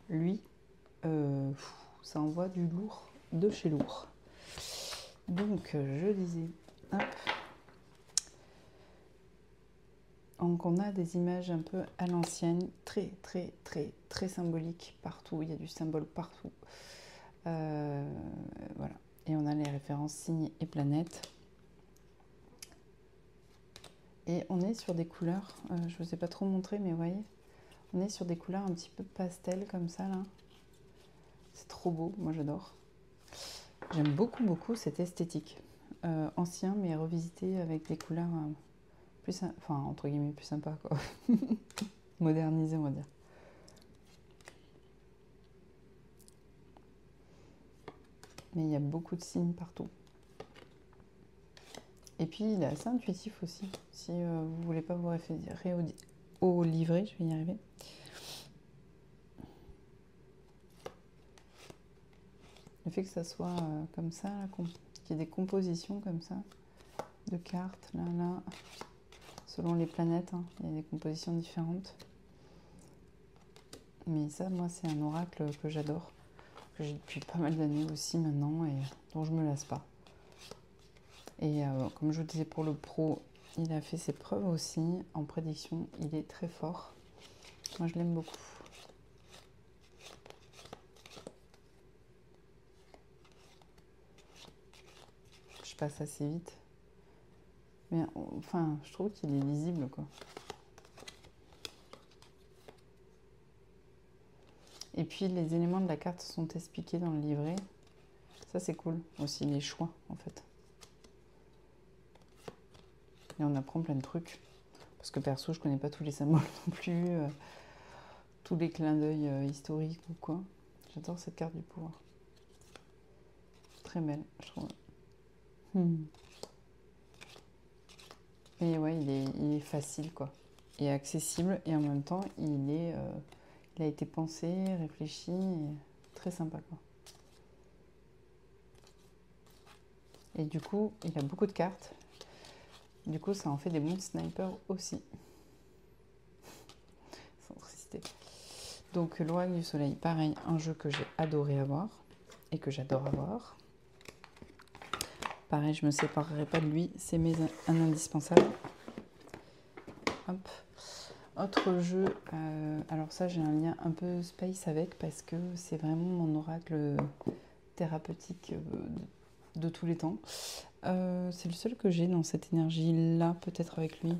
lui, ça envoie du lourd de chez lourd. Donc je disais, hop. Donc on a des images un peu à l'ancienne, très très très très symboliques partout, il y a du symbole partout. Voilà. Et on a les références signes et planètes. Et on est sur des couleurs, je ne vous ai pas trop montré, mais vous voyez, on est sur des couleurs un petit peu pastel comme ça là. C'est trop beau, moi j'adore. J'aime beaucoup beaucoup cette esthétique. Ancien mais revisité avec des couleurs plus, enfin entre guillemets plus sympas quoi. Modernisé on va dire. Mais il y a beaucoup de signes partout. Et puis il est assez intuitif aussi. Si vous voulez pas vous référer au livret, je vais y arriver. Le fait que ça soit comme ça, qu'il y ait des compositions comme ça, de cartes, là, là, selon les planètes, hein, il y a des compositions différentes. Mais ça, moi, c'est un oracle que j'adore, que j'ai depuis pas mal d'années aussi maintenant, et dont je me lasse pas. Et comme je vous disais pour le pro, il a fait ses preuves aussi en prédiction, il est très fort. Moi, je l'aime beaucoup. Je passe assez vite. Mais enfin, je trouve qu'il est lisible, quoi. Et puis, les éléments de la carte sont expliqués dans le livret. Ça, c'est cool. Aussi, les choix, en fait. Et on apprend plein de trucs. Parce que perso, je connais pas tous les symboles non plus. Tous les clins d'œil historiques ou quoi. J'adore cette carte du pouvoir. Très belle, je trouve. Et ouais, il est facile, quoi. Et accessible. Et en même temps, il a été pensé, réfléchi. Et très sympa, quoi. Et du coup, il a beaucoup de cartes. Du coup, ça en fait des bons snipers aussi. Sans tristesse. Donc, l'Oracle du Soleil, pareil, un jeu que j'ai adoré avoir. Et que j'adore avoir. Pareil, je ne me séparerai pas de lui. C'est un indispensable. Hop. Autre jeu, alors ça j'ai un lien un peu space avec parce que c'est vraiment mon oracle thérapeutique de tous les temps. C'est le seul que j'ai dans cette énergie-là, peut-être avec lui.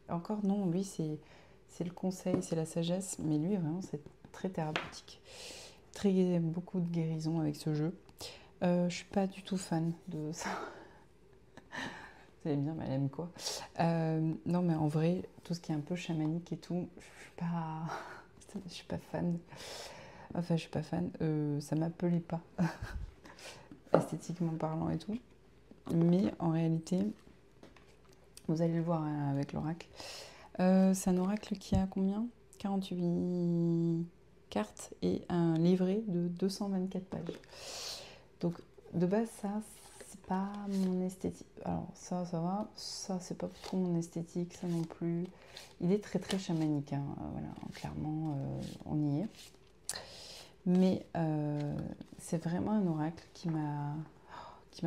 Encore non, lui c'est le conseil, c'est la sagesse, mais lui vraiment c'est très thérapeutique. Beaucoup de guérison avec ce jeu. Je suis pas du tout fan de ça. Vous allez me dire, mais elle aime quoi? Non, mais en vrai, tout ce qui est un peu chamanique et tout, je suis pas fan. Enfin, je suis pas fan. Ça m'appelait pas, esthétiquement parlant et tout. Mais en réalité, vous allez le voir hein, avec l'oracle. C'est un oracle qui a combien? 48 cartes et un livret de 224 pages. Donc, de base, ça, c'est pas mon esthétique. Alors, ça va. Ça, c'est pas trop mon esthétique, ça non plus. Il est très, très chamanique. Hein. Voilà, clairement, on y est. Mais c'est vraiment un oracle qui m'a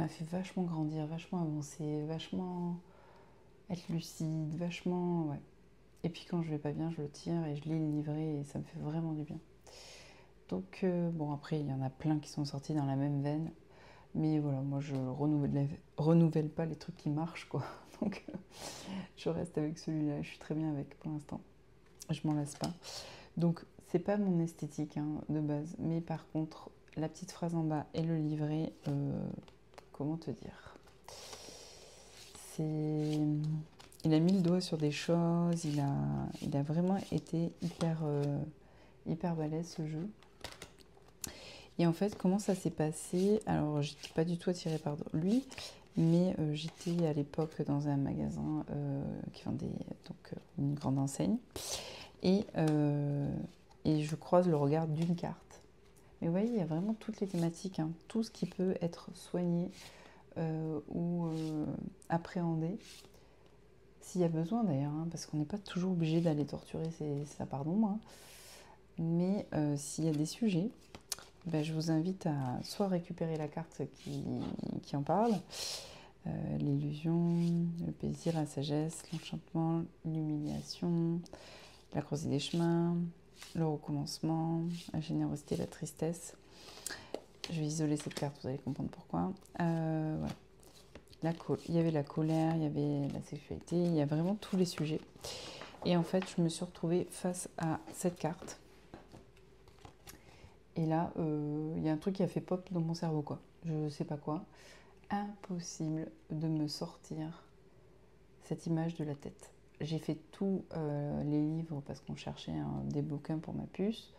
fait vachement grandir, vachement avancer, vachement être lucide, vachement... Ouais. Et puis quand je vais pas bien, je le tire et je lis le livret et ça me fait vraiment du bien. Donc, bon, après, il y en a plein qui sont sortis dans la même veine. Mais voilà, moi, je renouvelle pas les trucs qui marchent, quoi. Donc, je reste avec celui-là. Je suis très bien avec pour l'instant. Je m'en lasse pas. Donc, c'est pas mon esthétique hein, de base. Mais par contre, la petite phrase en bas et le livret, comment te dire? Il a mis le doigt sur des choses. Il a vraiment été hyper balèze, ce jeu. Et en fait, comment ça s'est passé? Alors, je n'étais pas du tout attirée par lui, mais j'étais à l'époque dans un magasin qui vendait une grande enseigne. Et je croise le regard d'une carte. Mais vous voyez, il y a vraiment toutes les thématiques, hein, tout ce qui peut être soigné ou appréhendé. S'il y a besoin d'ailleurs, hein, parce qu'on n'est pas toujours obligé d'aller torturer ça, pardon moi. Mais s'il y a des sujets, ben, je vous invite à soit récupérer la carte qui en parle, l'illusion, le plaisir, la sagesse, l'enchantement, l'humiliation, la croisée des chemins, le recommencement, la générosité, la tristesse. Je vais isoler cette carte, vous allez comprendre pourquoi. Voilà. Il y avait la colère, il y avait la sexualité, il y a vraiment tous les sujets. Et en fait, je me suis retrouvée face à cette carte. Et là, il y a un truc qui a fait pop dans mon cerveau, quoi. Je sais pas quoi. Impossible de me sortir cette image de la tête. J'ai fait tous les livres parce qu'on cherchait des bouquins pour ma puce.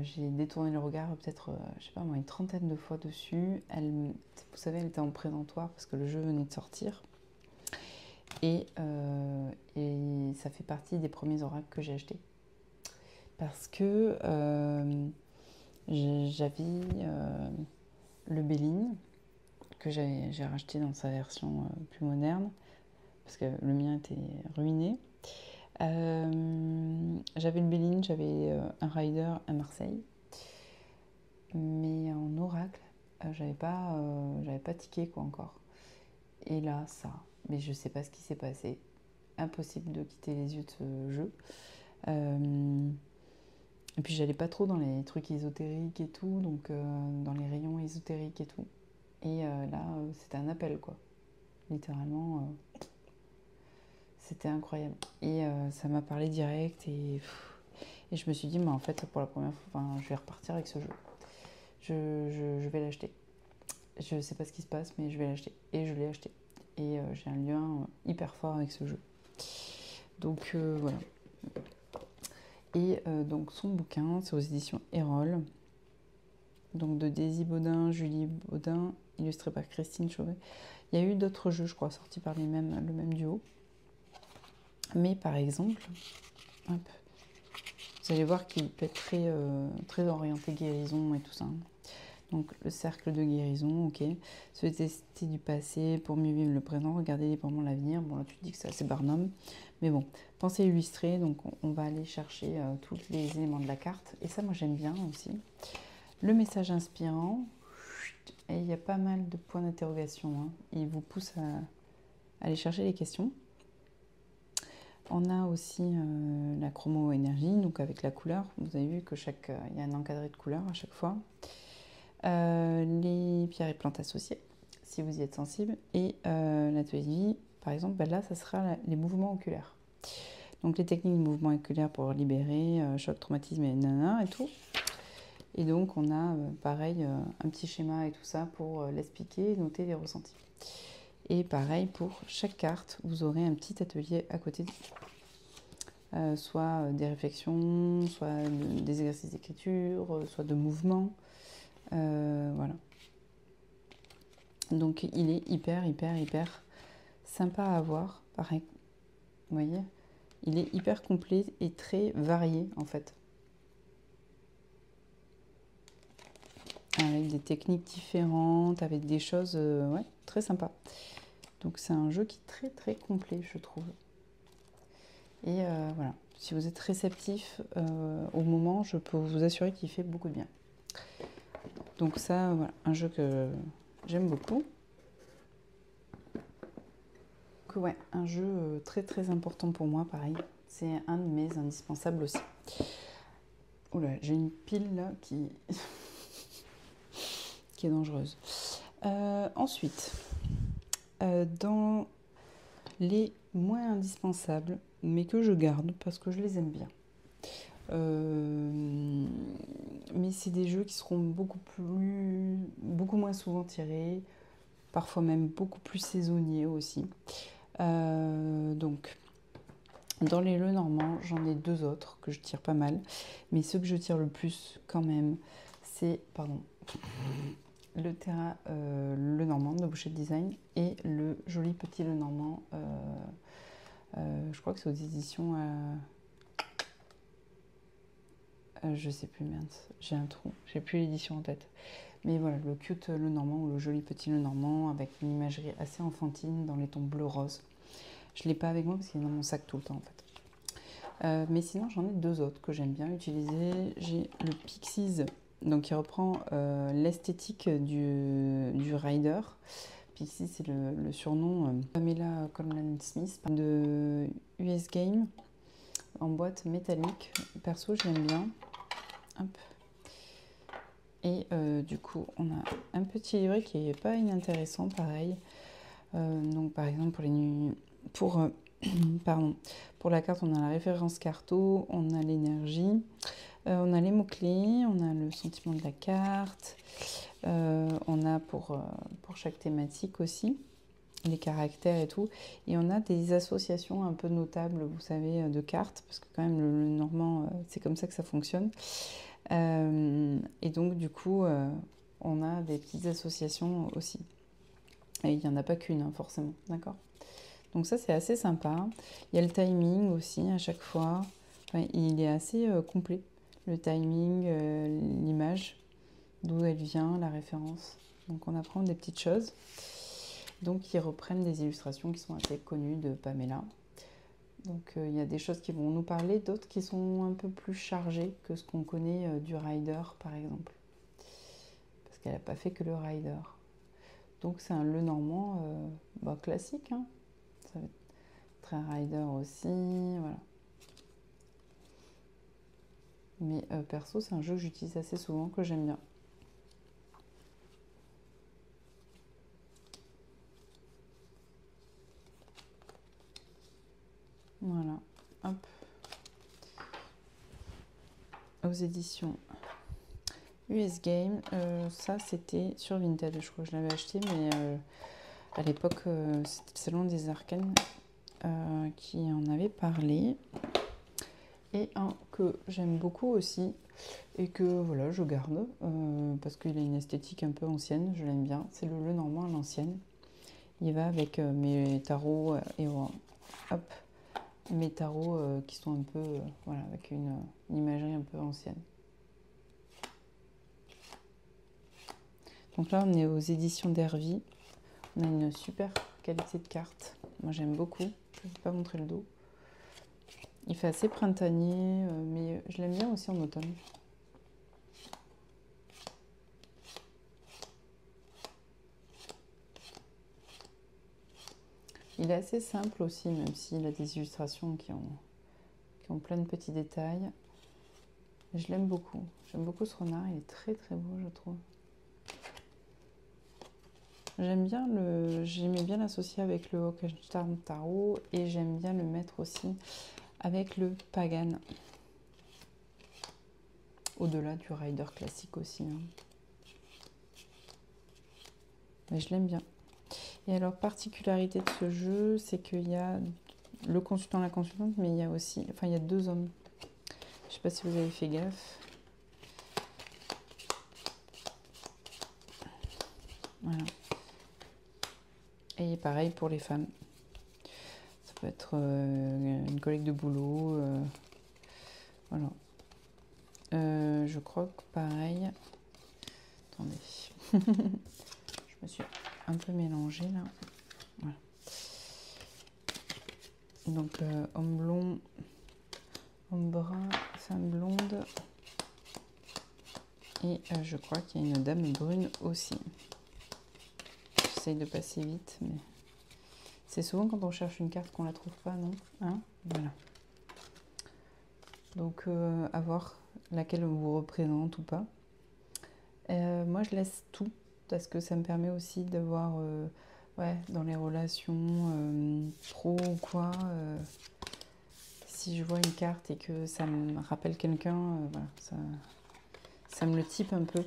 J'ai détourné le regard peut-être, je sais pas moi, une trentaine de fois dessus. Vous savez, elle était en présentoir parce que le jeu venait de sortir. Et ça fait partie des premiers oracles que j'ai achetés. Parce que j'avais le Béline que j'ai racheté dans sa version plus moderne parce que le mien était ruiné. J'avais le Béline, j'avais un Rider à Marseille, mais en oracle, j'avais pas tiqué quoi encore. Et là, ça, mais je sais pas ce qui s'est passé. Impossible de quitter les yeux de ce jeu. Et puis j'allais pas trop dans les trucs ésotériques et tout, donc dans les rayons ésotériques et tout. Et là, c'était un appel quoi. Littéralement, c'était incroyable. Et ça m'a parlé direct et je me suis dit, mais en fait, pour la première fois, je vais repartir avec ce jeu. Je vais l'acheter. Je sais pas ce qui se passe, mais je vais l'acheter. Et je l'ai acheté. Et j'ai un lien hyper fort avec ce jeu. Donc voilà. Et donc son bouquin, c'est aux éditions Erol. Donc de Daisy Baudin, Julie Baudin, illustré par Christine Chauvet. Il y a eu d'autres jeux, je crois, sortis par le même duo. Mais par exemple, hop, vous allez voir qu'il peut être très orienté guérison et tout ça. Donc le cercle de guérison, ok. Se tester du passé pour mieux vivre le présent, regarder librement l'avenir. Bon là tu te dis que c'est assez Barnum. Mais bon, pensée illustrée, donc on va aller chercher tous les éléments de la carte. Et ça moi j'aime bien aussi. Le message inspirant, et il y a pas mal de points d'interrogation. Hein. Il vous pousse à aller chercher les questions. On a aussi la chromo-énergie, donc avec la couleur. Vous avez vu que il y a un encadré de couleurs à chaque fois. Les pierres et plantes associées, si vous y êtes sensible. Et l'atelier de vie, par exemple, ben là, ça sera les mouvements oculaires. Donc les techniques de mouvement oculaire pour libérer, choc, traumatisme et nanana et tout. Et donc on a pareil un petit schéma et tout ça pour l'expliquer et noter les ressentis. Et pareil pour chaque carte, vous aurez un petit atelier à côté soit des réflexions, soit des exercices d'écriture, soit de mouvement. Voilà. Donc il est hyper sympa à avoir. Pareil, vous voyez, il est hyper complet et très varié en fait. Avec des techniques différentes, avec des choses ouais, très sympas. Donc c'est un jeu qui est très complet, je trouve. Et voilà, si vous êtes réceptif au moment, je peux vous assurer qu'il fait beaucoup de bien. Donc ça, voilà, un jeu que j'aime beaucoup. Donc ouais, un jeu très important pour moi, pareil. C'est un de mes indispensables aussi. Oula, j'ai une pile là qui est dangereuse. Ensuite, dans les moins indispensables, mais que je garde parce que je les aime bien. Mais c'est des jeux qui seront beaucoup moins souvent tirés, parfois même beaucoup plus saisonniers aussi. Donc, dans les Lenormand, j'en ai deux autres que je tire pas mal, mais ceux que je tire le plus quand même, c'est, le Terra Lenormand de Boucher Design et le joli petit Lenormand, je crois que c'est aux éditions... je sais plus, merde, j'ai un trou, j'ai plus l'édition en tête. Mais voilà, le cute Lenormand ou le joli petit Lenormand avec une imagerie assez enfantine dans les tons bleu-rose. Je ne l'ai pas avec moi parce qu'il est dans mon sac tout le temps en fait. Mais sinon, j'en ai deux autres que j'aime bien utiliser. J'ai le Pixies, donc qui reprend l'esthétique du Rider. Pixie, c'est le surnom Pamela Colman Smith de US Game en boîte métallique. Perso, j'aime bien. Hop. Et du coup, on a un petit livret qui n'est pas inintéressant, pareil. Donc, par exemple, pour la carte, on a la référence carto, on a l'énergie, on a les mots-clés, on a le sentiment de la carte, on a pour chaque thématique aussi les caractères et tout. Et on a des associations un peu notables, vous savez, de cartes, parce que quand même, le normand, c'est comme ça que ça fonctionne. Et donc, du coup, on a des petites associations aussi. Et il n'y en a pas qu'une, hein, forcément, d'accord? Donc ça, c'est assez sympa. Il y a le timing aussi, à chaque fois. Enfin, il est assez complet. Le timing, l'image, d'où elle vient, la référence. Donc on apprend des petites choses. Donc ils reprennent des illustrations qui sont assez connues de Pamela. Donc il y a des choses qui vont nous parler, d'autres qui sont un peu plus chargées que ce qu'on connaît du rider, par exemple. Parce qu'elle n'a pas fait que le rider. Donc c'est un Lenormand classique, hein. Ça va être très rider aussi, voilà. Mais perso, c'est un jeu que j'utilise assez souvent, que j'aime bien. Voilà, hop. Aux éditions US Game, ça c'était sur Vinted, je crois que je l'avais acheté, mais à l'époque, c'était le Salon des Arcanes qui en avait parlé. Et un que j'aime beaucoup aussi, et que voilà, je garde, parce qu'il a une esthétique un peu ancienne, je l'aime bien, c'est le Lenormand à l'ancienne. Il va avec mes tarots et hop, mes tarots qui sont un peu, voilà, avec une imagerie un peu ancienne. Donc là, on est aux éditions d'Hervy. On a une super qualité de carte. Moi, j'aime beaucoup. Je ne vais pas montrer le dos. Il fait assez printanier, mais je l'aime bien aussi en automne. Il est assez simple aussi, même s'il a des illustrations qui ont plein de petits détails. Je l'aime beaucoup. J'aime beaucoup ce renard. Il est très très beau, je trouve. J'aimais bien l'associer avec le Hawkenstarn Tarot et j'aime bien le mettre aussi avec le Pagan. Au-delà du Rider classique aussi, hein. Mais je l'aime bien. Et alors, particularité de ce jeu, c'est qu'il y a le consultant, la consultante, mais il y a aussi, enfin, il y a deux hommes. Je sais pas si vous avez fait gaffe. Voilà. Et pareil pour les femmes. Ça peut être une collègue de boulot. Voilà. Je crois que pareil. Attendez. Je me suis un peu mélangée là. Voilà. Donc homme blond, homme brun, femme blonde. Et je crois qu'il y a une dame brune aussi. J'essaye de passer vite, mais c'est souvent quand on cherche une carte qu'on la trouve pas, non? Hein? Voilà. Donc à voir laquelle vous représente ou pas. Moi je laisse tout parce que ça me permet aussi de voir ouais, dans les relations pro ou quoi, si je vois une carte et que ça me rappelle quelqu'un, voilà, ça me le type un peu.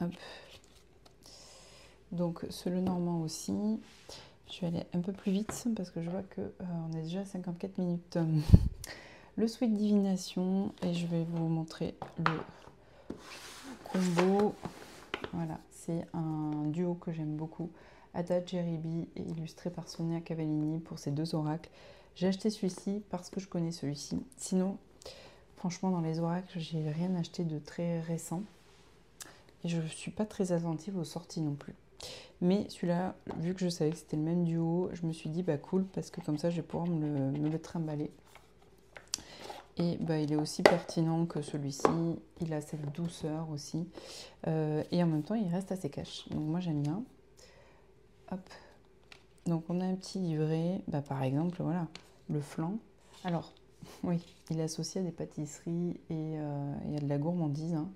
Hop. Donc ce Lenormand aussi. Je vais aller un peu plus vite parce que je vois que on est déjà à 54 minutes. Le Sweet Divination et je vais vous montrer le combo. Voilà, c'est un duo que j'aime beaucoup. Ada Jeribi et illustré par Sonia Cavallini pour ces deux oracles. J'ai acheté celui-ci parce que je connais celui-ci. Sinon, franchement, dans les oracles, j'ai rien acheté de très récent. Et je ne suis pas très attentive aux sorties non plus. Mais celui-là, vu que je savais que c'était le même duo, je me suis dit, bah cool, parce que comme ça, je vais pouvoir me le trimballer. Et bah, il est aussi pertinent que celui-ci, il a cette douceur aussi. Et en même temps, il reste assez cash. Donc moi, j'aime bien. hop. Donc on a un petit livret, bah, par exemple, voilà, le flan. Alors, oui, il est associé à des pâtisseries et à de la gourmandise, hein.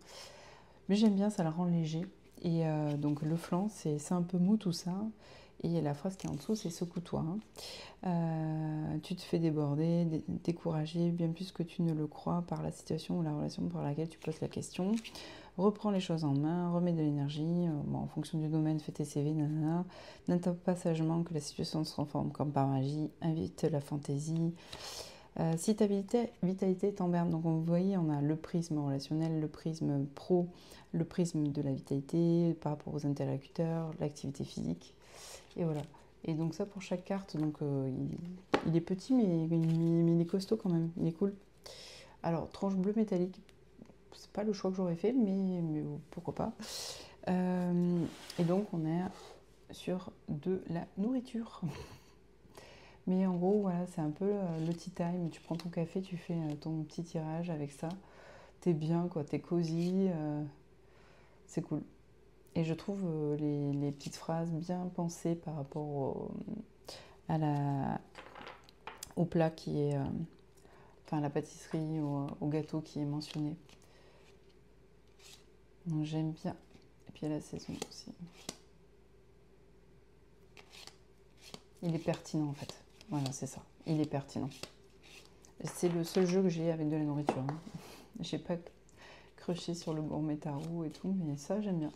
Mais j'aime bien, ça le rend léger. Et donc le flan, c'est un peu mou tout ça. Et la phrase qui est en dessous, c'est secoue-toi, hein. Tu te fais déborder, décourager, bien plus que tu ne le crois par la situation ou la relation par laquelle tu poses la question. Reprends les choses en main, remets de l'énergie, bon, en fonction du domaine, fais tes CV, nanana. N'attends pas sagement que la situation se transforme comme par magie, invite la fantaisie. Si ta vitalité t'emmerde, donc vous voyez, on a le prisme relationnel, le prisme pro, le prisme de la vitalité par rapport aux interlocuteurs, l'activité physique, et voilà. Et donc ça pour chaque carte, donc il est petit mais il est costaud quand même, il est cool. Alors tranche bleue métallique, c'est pas le choix que j'aurais fait, mais pourquoi pas. Et donc on est sur de la nourriture. Mais en gros, voilà, c'est un peu le tea time. Tu prends ton café, tu fais ton petit tirage avec ça. T'es bien, quoi, t'es cosy, c'est cool. Et je trouve les petites phrases bien pensées par rapport à au plat qui est, enfin à la pâtisserie, au gâteau qui est mentionné. Donc j'aime bien. Et puis à la saison aussi. Il est pertinent en fait. Voilà, c'est ça. Il est pertinent. C'est le seul jeu que j'ai avec de la nourriture, hein. J'ai pas crushé sur le gourmet tarot et tout, mais ça j'aime bien.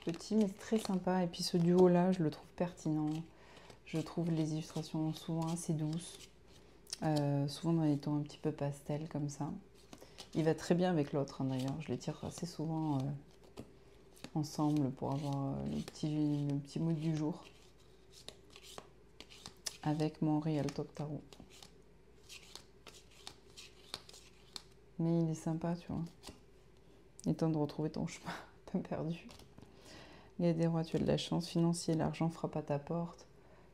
Petit mais très sympa. Et puis ce duo là, je le trouve pertinent. Je trouve les illustrations souvent assez douces, souvent dans les tons un petit peu pastel comme ça. Il va très bien avec l'autre, hein, d'ailleurs. Je les tire assez souvent ensemble pour avoir le petit mood du jour avec mon Real Talk Tarot. Mais il est sympa, tu vois. Il est temps de retrouver ton chemin, pas perdu. Il y a des rois, tu as de la chance financière, l'argent frappe à ta porte.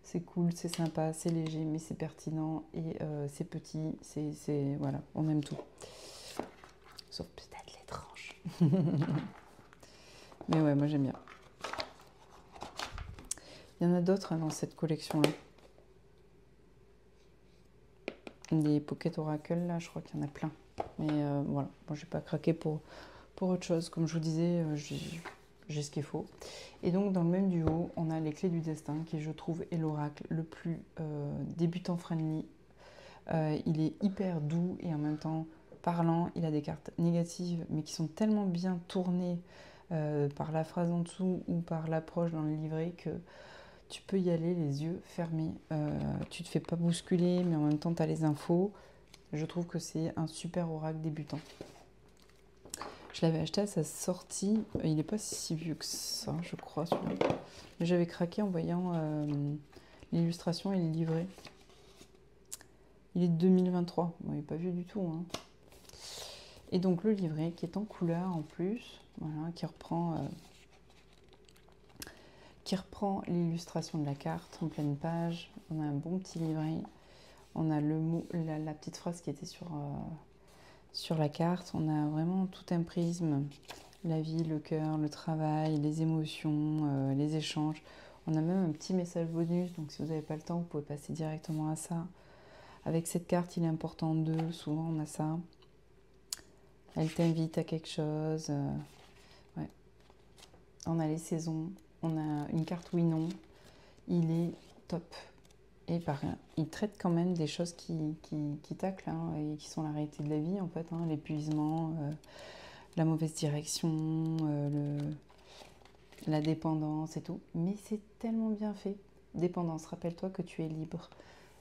C'est cool, c'est sympa, c'est léger, mais c'est pertinent et c'est petit, voilà, on aime tout. Sauf peut-être les tranches. Mais ouais, moi j'aime bien. Il y en a d'autres, hein, dans cette collection-là. Des Pocket Oracle, là, je crois qu'il y en a plein. Mais voilà, moi j'ai pas craqué pour autre chose. Comme je vous disais, j'ai ce qu'il faut. Et donc dans le même duo, on a les clés du destin, qui je trouve est l'oracle le plus débutant friendly. Il est hyper doux et en même temps parlant. Il a des cartes négatives, mais qui sont tellement bien tournées par la phrase en dessous ou par l'approche dans le livret que tu peux y aller les yeux fermés. Tu te fais pas bousculer, mais en même temps tu as les infos. Je trouve que c'est un super oracle débutant. Je l'avais acheté à sa sortie. Il n'est pas si vieux que ça, je crois, celui-là. Mais j'avais craqué en voyant l'illustration et le livret. Il est de 2023. Bon, il n'est pas vieux du tout, hein. Et donc le livret qui est en couleur en plus, voilà, qui reprend l'illustration de la carte en pleine page. On a un bon petit livret. On a le mot, la petite phrase qui était sur la carte. On a vraiment tout un prisme. La vie, le cœur, le travail, les émotions, les échanges. On a même un petit message bonus. Donc si vous n'avez pas le temps, vous pouvez passer directement à ça. Avec cette carte, il est important d'eux. Souvent, on a ça. Elle t'invite à quelque chose. Ouais. On a les saisons. On a une carte oui-non. Il est top. Et il traite quand même des choses qui taclent, hein, et qui sont la réalité de la vie, en fait, hein, l'épuisement, la mauvaise direction, la dépendance et tout. Mais c'est tellement bien fait. Dépendance, rappelle-toi que tu es libre.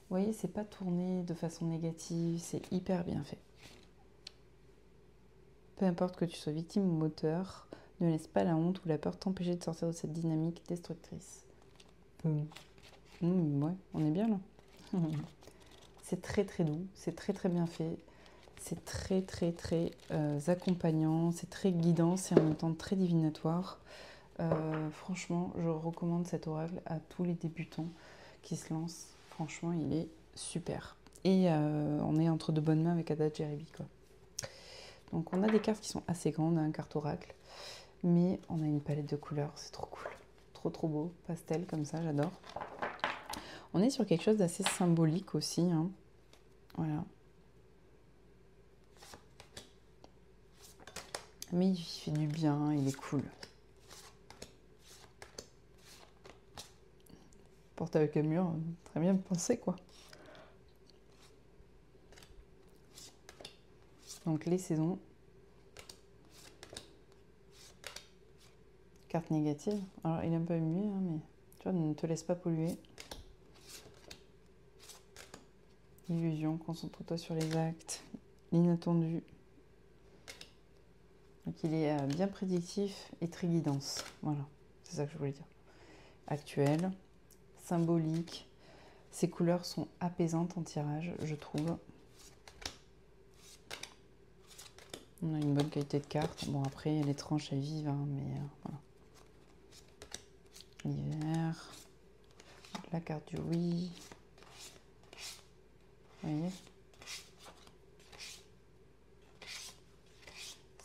Vous voyez, c'est pas tourné de façon négative, c'est hyper bien fait. Peu importe que tu sois victime ou moteur, ne laisse pas la honte ou la peur t'empêcher de sortir de cette dynamique destructrice. Ouais, on est bien là. C'est très très doux, c'est très très bien fait, c'est très très très accompagnant, c'est très guidant, c'est en même temps très divinatoire. Franchement, je recommande cet oracle à tous les débutants qui se lancent. Franchement, il est super. Et on est entre de bonnes mains avec Ada Jeribi, quoi. Donc on a des cartes qui sont assez grandes, un carte oracle, mais on a une palette de couleurs, c'est trop cool. trop beau, pastel comme ça, j'adore. On est sur quelque chose d'assez symbolique aussi, hein. Voilà. Mais il fait du bien, il est cool. Porte avec un mur, très bien pensé quoi. Donc les saisons. Carte négative. Alors il est un peu muet, hein, mais tu vois, ne te laisse pas polluer. Illusion, concentre-toi sur les actes. L'inattendu. Donc il est bien prédictif et très guidance. Voilà, c'est ça que je voulais dire. Actuel, symbolique. Ces couleurs sont apaisantes en tirage, je trouve. On a une bonne qualité de carte. Bon, après, les tranches, elles vivent, hein, mais voilà. L'hiver. La carte du oui. Vous voyez?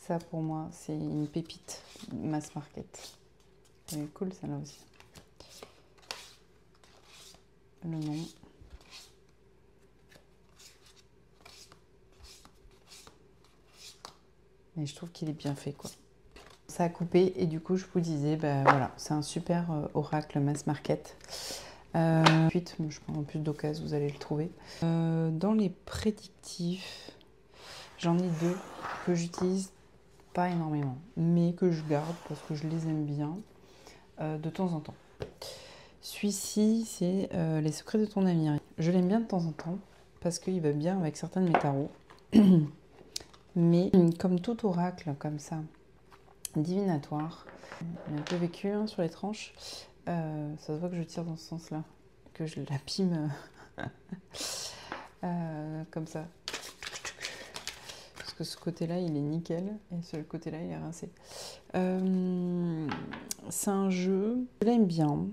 Ça, pour moi, c'est une pépite mass market. Elle est cool, celle-là aussi. Le nom. Mais je trouve qu'il est bien fait, quoi. Ça a coupé et du coup, je vous disais, ben voilà, c'est un super oracle mass market. Ensuite, je prends en plus d'occasion, vous allez le trouver. Dans les prédictifs, j'en ai deux que j'utilise pas énormément, mais que je garde parce que je les aime bien de temps en temps. Celui-ci, c'est Les secrets de ton avenir. Je l'aime bien de temps en temps parce qu'il va bien avec certains de mes tarots. Mais comme tout oracle comme ça, divinatoire, il est un peu vécu hein, sur les tranches. Ça se voit que je tire dans ce sens-là, que je l'abîme comme ça. Parce que ce côté-là, il est nickel, et ce côté-là, il est rincé. C'est un jeu, je l'aime bien.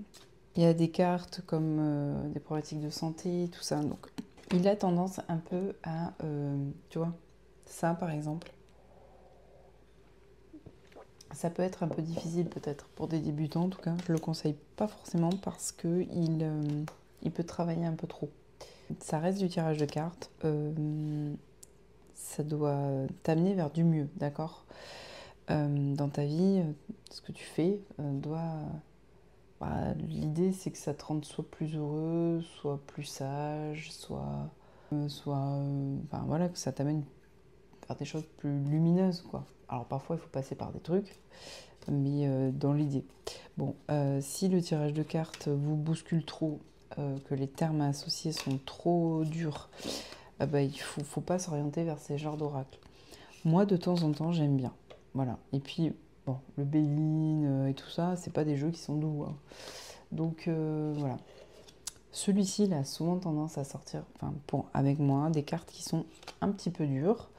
Il y a des cartes comme des problématiques de santé, tout ça. Donc, il a tendance un peu à, tu vois, ça par exemple. Ça peut être un peu difficile peut-être pour des débutants en tout cas. Je le conseille pas forcément parce que il peut travailler un peu trop. Ça reste du tirage de cartes. Ça doit t'amener vers du mieux, d'accord? Dans ta vie, ce que tu fais doit... Bah, l'idée c'est que ça te rende soit plus heureux, soit plus sage, enfin voilà, que ça t'amène vers des choses plus lumineuses, quoi. Alors parfois il faut passer par des trucs, mais dans l'idée. Bon, si le tirage de cartes vous bouscule trop, que les termes associés sont trop durs, bah, il faut pas s'orienter vers ces genres d'oracles. Moi, de temps en temps, j'aime bien. Voilà. Et puis, bon, le Béline et tout ça, c'est pas des jeux qui sont doux, hein. Donc, voilà. Celui-ci, il a souvent tendance à sortir, enfin, avec moi, des cartes qui sont un petit peu dures.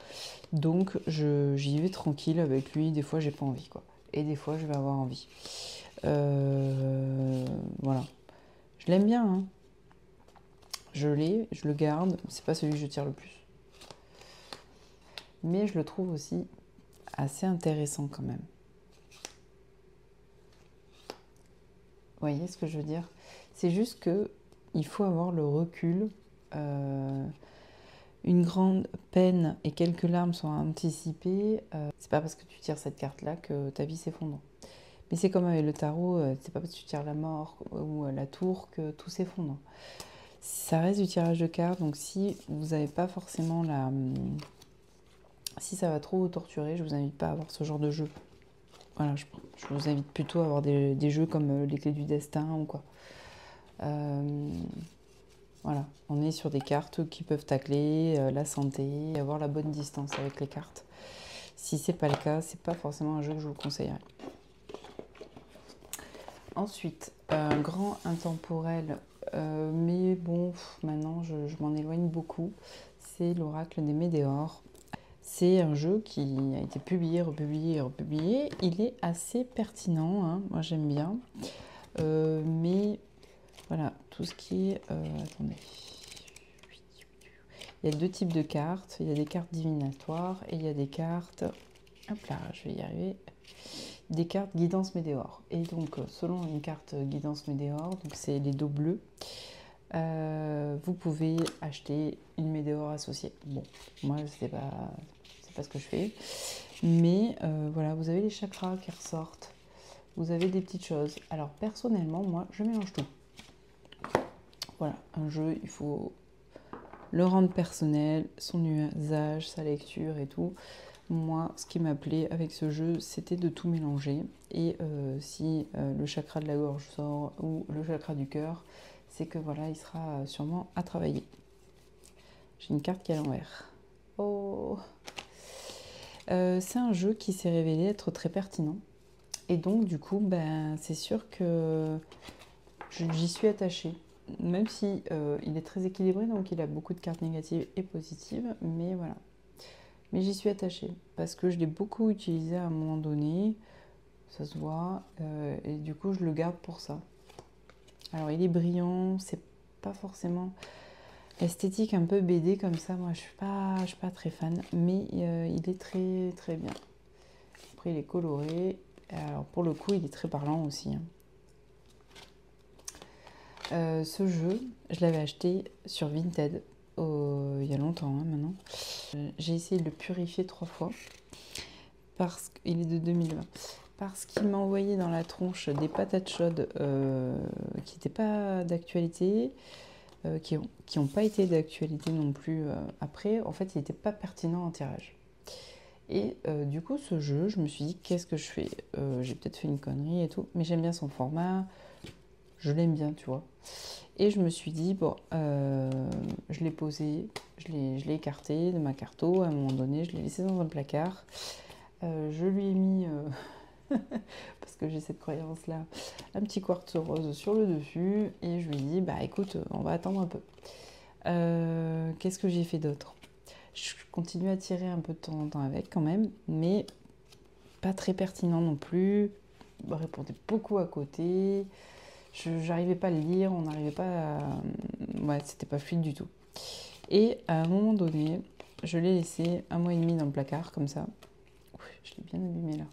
Donc, j'y vais tranquille avec lui. Des fois, j'ai pas envie, quoi. Et des fois, je vais avoir envie. Voilà. Je l'aime bien, hein. Je l'ai, je le garde. C'est pas celui que je tire le plus. Mais je le trouve aussi assez intéressant quand même. Vous voyez ce que je veux dire? C'est juste que il faut avoir le recul. Une grande peine et quelques larmes sont anticipées. C'est pas parce que tu tires cette carte-là que ta vie s'effondre. Mais c'est comme avec le tarot, c'est pas parce que tu tires la mort ou la tour que tout s'effondre. Ça reste du tirage de cartes, donc si vous n'avez pas forcément la... Si ça va trop vous torturer, je vous invite pas à avoir ce genre de jeu. Voilà, je vous invite plutôt à avoir des jeux comme les clés du destin ou quoi. Voilà, on est sur des cartes qui peuvent tacler la santé, avoir la bonne distance avec les cartes. Si c'est pas le cas, c'est pas forcément un jeu que je vous conseillerais. Ensuite, un grand intemporel, mais bon, maintenant je m'en éloigne beaucoup. C'est l'oracle des Médéors. C'est un jeu qui a été publié, republié et republié. Il est assez pertinent, hein, moi j'aime bien. Mais voilà, tout ce qui est... attendez. Il y a deux types de cartes. Il y a des cartes divinatoires et il y a des cartes... Hop là, je vais y arriver. des cartes guidance météore. Et donc, selon une carte guidance météore, donc c'est les dos bleus, vous pouvez acheter une météore associée. Bon, moi, c'est pas ce que je fais. Mais voilà, vous avez les chakras qui ressortent. Vous avez des petites choses. Alors, personnellement, moi, je mélange tout. Voilà, un jeu, il faut le rendre personnel, son usage, sa lecture et tout. Moi, ce qui m'appelait avec ce jeu, c'était de tout mélanger. Et si le chakra de la gorge sort ou le chakra du cœur, c'est que voilà, il sera sûrement à travailler. J'ai une carte qui est à l'envers. Oh, c'est un jeu qui s'est révélé être très pertinent. Et donc, du coup, ben, c'est sûr que j'y suis attachée. Même si il est très équilibré, donc il a beaucoup de cartes négatives et positives. Mais voilà. Mais j'y suis attachée parce que je l'ai beaucoup utilisé à un moment donné, ça se voit, et du coup je le garde pour ça. Alors il est brillant, c'est pas forcément esthétique un peu BD comme ça, moi je suis pas très fan, mais il est très très bien. Après il est coloré, alors pour le coup il est très parlant aussi. Ce jeu, je l'avais acheté sur Vinted il y a longtemps maintenant. J'ai essayé de le purifier 3 fois parce qu'il est de 2020. Parce qu'il m'a envoyé dans la tronche des patates chaudes qui n'étaient pas d'actualité, qui n'ont pas été d'actualité non plus après. En fait, il n'était pas pertinent en tirage. Et du coup, ce jeu, je me suis dit, qu'est-ce que je fais? J'ai peut-être fait une connerie et tout, mais j'aime bien son format, je l'aime bien, tu vois. Et je me suis dit, bon, je l'ai posé, je l'ai écarté de ma carto, à un moment donné, je l'ai laissé dans un placard. Je lui ai mis, parce que j'ai cette croyance-là, un petit quartz rose sur le dessus, et je lui ai dit, bah écoute, on va attendre un peu. Qu'est-ce que j'ai fait d'autre? Je continue à tirer un peu de temps en temps avec quand même, mais pas très pertinent non plus. Il répondait beaucoup à côté. J'arrivais pas à le lire, on n'arrivait pas à... Ouais, c'était pas fluide du tout. Et à un moment donné, je l'ai laissé 1 mois et demi dans le placard, comme ça. Ouf, je l'ai bien abîmé là.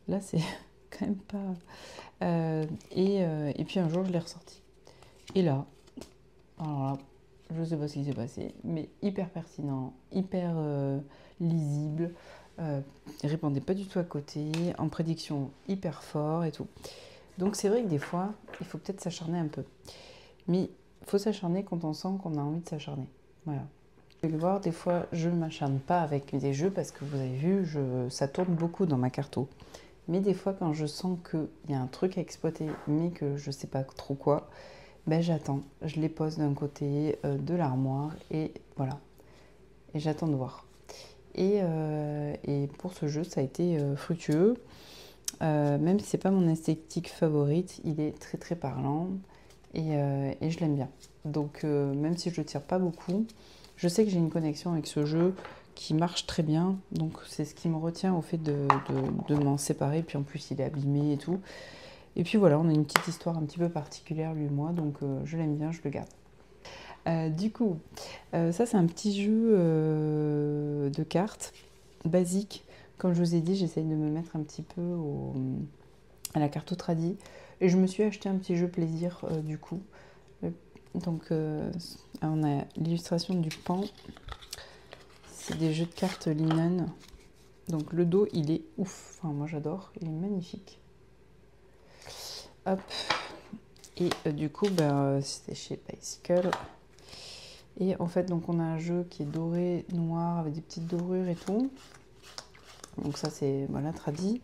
Là, c'est quand même pas... et puis un jour, je l'ai ressorti. Et là, alors là, je sais pas ce qui s'est passé, mais hyper pertinent, hyper lisible, il répondait pas du tout à côté, en prédiction hyper fort et tout. Donc c'est vrai que des fois, il faut peut-être s'acharner un peu. Mais il faut s'acharner quand on sent qu'on a envie de s'acharner. Voilà. Vous pouvez le voir, des fois, je ne m'acharne pas avec des jeux parce que vous avez vu, ça tourne beaucoup dans ma carto. Mais des fois, quand je sens qu'il y a un truc à exploiter, mais que je ne sais pas trop quoi, ben j'attends. Je les pose d'un côté de l'armoire et voilà. Et j'attends de voir. Et pour ce jeu, ça a été fructueux. Même si c'est pas mon esthétique favorite, il est très très parlant et je l'aime bien. Donc même si je le tire pas beaucoup, je sais que j'ai une connexion avec ce jeu qui marche très bien. Donc c'est ce qui me retient au fait de m'en séparer. Puis en plus il est abîmé et tout. Et puis voilà, on a une petite histoire un petit peu particulière lui et moi, donc je l'aime bien, je le garde. Du coup, ça c'est un petit jeu de cartes basique. Comme je vous ai dit, j'essaye de me mettre un petit peu à la carte tradi. Et je me suis acheté un petit jeu plaisir du coup. Donc on a l'illustration du pan. C'est des jeux de cartes linen. Donc le dos, il est ouf. Enfin, moi j'adore. Il est magnifique. Hop. Et du coup, ben, c'était chez Bicycle. Et en fait, donc on a un jeu qui est doré, noir, avec des petites dorures et tout. Donc ça, c'est voilà, tradi.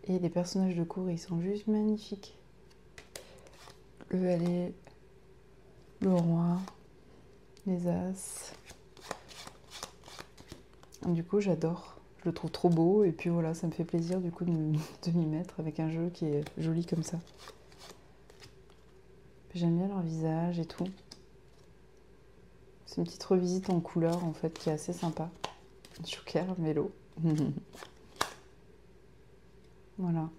Et les personnages de cours, ils sont juste magnifiques. Le valet, le roi, les as. Du coup, j'adore. Je le trouve trop beau. Et puis voilà, ça me fait plaisir du coup de m'y mettre avec un jeu qui est joli comme ça. J'aime bien leur visage et tout. C'est une petite revisite en couleur en fait qui est assez sympa. Joker, Mélo. Voilà.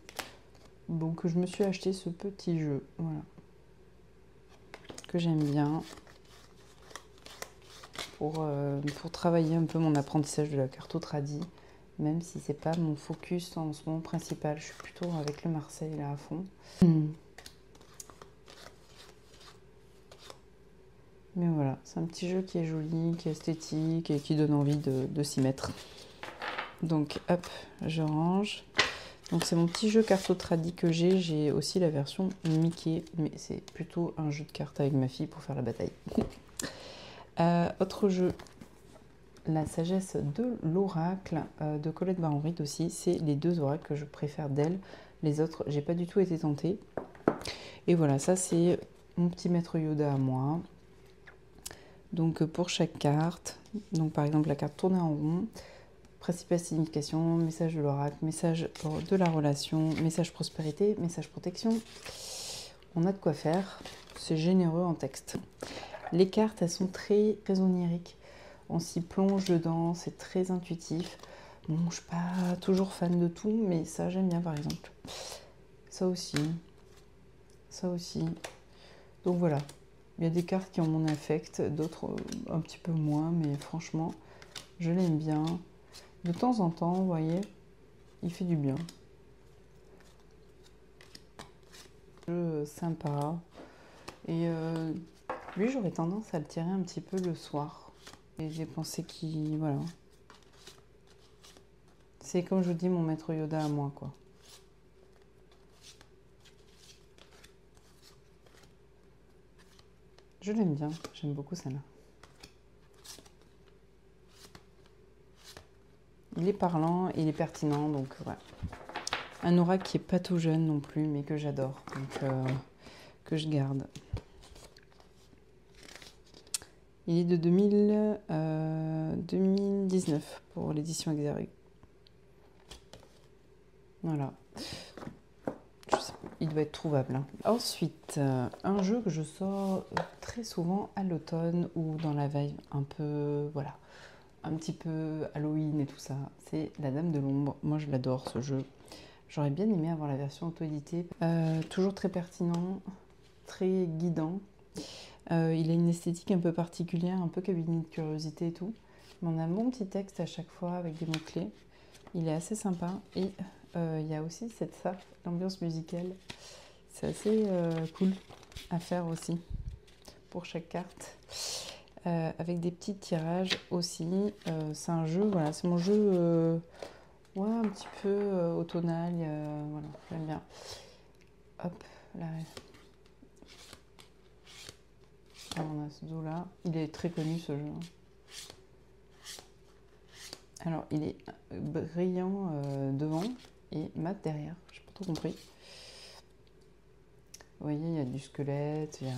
Donc je me suis acheté ce petit jeu. Voilà. Que j'aime bien. Pour travailler un peu mon apprentissage de la carto tradi. même si c'est pas mon focus en ce moment principal. Je suis plutôt avec le Marseille là à fond. Mais voilà, c'est un petit jeu qui est joli, qui est esthétique et qui donne envie de s'y mettre. Donc hop, je range. Donc c'est mon petit jeu Carto Tradi que j'ai. J'ai aussi la version Mickey, mais c'est plutôt un jeu de cartes avec ma fille pour faire la bataille. Autre jeu, la sagesse de l'oracle de Colette Baron-Ritt aussi. C'est les deux oracles que je préfère d'elle. Les autres, j'ai pas du tout été tentée. Et voilà, ça c'est mon petit maître Yoda à moi. Donc pour chaque carte, donc par exemple la carte tournée en rond, principale signification, message de l'oracle, message de la relation, message prospérité, message protection. On a de quoi faire, c'est généreux en texte. Les cartes, elles sont très oniriques, on s'y plonge dedans, c'est très intuitif. Bon, je ne suis pas toujours fan de tout, mais ça j'aime bien par exemple. Ça aussi, ça aussi. Donc voilà. Il y a des cartes qui ont mon affect, d'autres un petit peu moins, mais franchement, je l'aime bien. De temps en temps, vous voyez, il fait du bien. Jeu sympa. Et lui, j'aurais tendance à le tirer un petit peu le soir. Et j'ai pensé qu'il... Voilà. C'est comme je vous dis, mon maître Yoda à moi, quoi. Je l'aime bien, j'aime beaucoup celle-là. Il est parlant, il est pertinent, donc voilà. Un oracle qui est pas tout jeune non plus, mais que j'adore, donc que je garde. Il est de 2019 pour l'édition Exergue. Voilà. Il doit être trouvable. Hein. Ensuite, un jeu que je sors très souvent à l'automne ou dans la veille, un peu, voilà, un petit peu Halloween et tout ça. C'est La Dame de l'Ombre. Moi, je l'adore ce jeu. J'aurais bien aimé avoir la version auto-éditée. Toujours très pertinent, très guidant. Il a une esthétique un peu particulière, un peu cabinet de curiosité et tout. Mais on a mon petit texte à chaque fois avec des mots-clés. Il est assez sympa et il y a aussi l'ambiance musicale. C'est assez cool à faire aussi pour chaque carte. Avec des petits tirages aussi. C'est un jeu, voilà, c'est mon jeu ouais, un petit peu automnal. Voilà, j'aime bien. Hop, là. Alors, on a ce dos-là. Il est très connu ce jeu. Alors, il est brillant devant et mat derrière. Je n'ai pas trop compris. Vous voyez, il y a du squelette, il y a,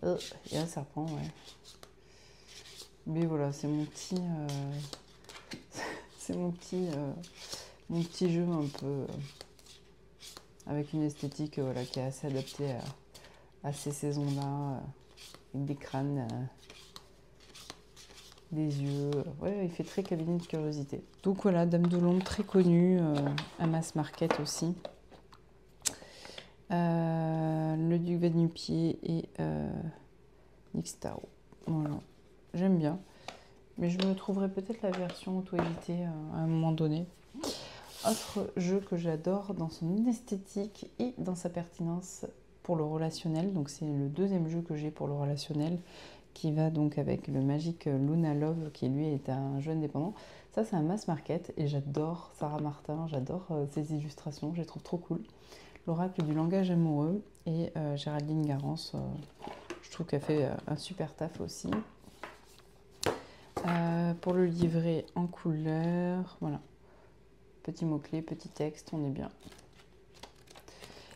voilà. Il y a un serpent, ouais. Mais voilà, c'est mon petit... c'est mon petit jeu un peu... avec une esthétique voilà, qui est assez adaptée à ces saisons-là. Avec des crânes... des yeux, ouais, il fait très cabinet de curiosité. Donc voilà, Dame de l'Ombre, très connue, à Mass Market aussi. Le Duc Va-Nu-Pieds et Nixtaro. Voilà, j'aime bien. Mais je me trouverai peut-être la version auto-éditée à un moment donné. Autre jeu que j'adore dans son esthétique et dans sa pertinence pour le relationnel. Donc c'est le deuxième jeu que j'ai pour le relationnel, qui va donc avec le magique Luna Love, qui lui est un jeu indépendant. Ça, c'est un mass market et j'adore Sarah Martin, j'adore ses illustrations, je les trouve trop cool. L'oracle du langage amoureux et Géraldine Garance, je trouve qu'elle fait un super taf aussi. Pour le livret en couleur, voilà. Petit mot-clé, petit texte, on est bien.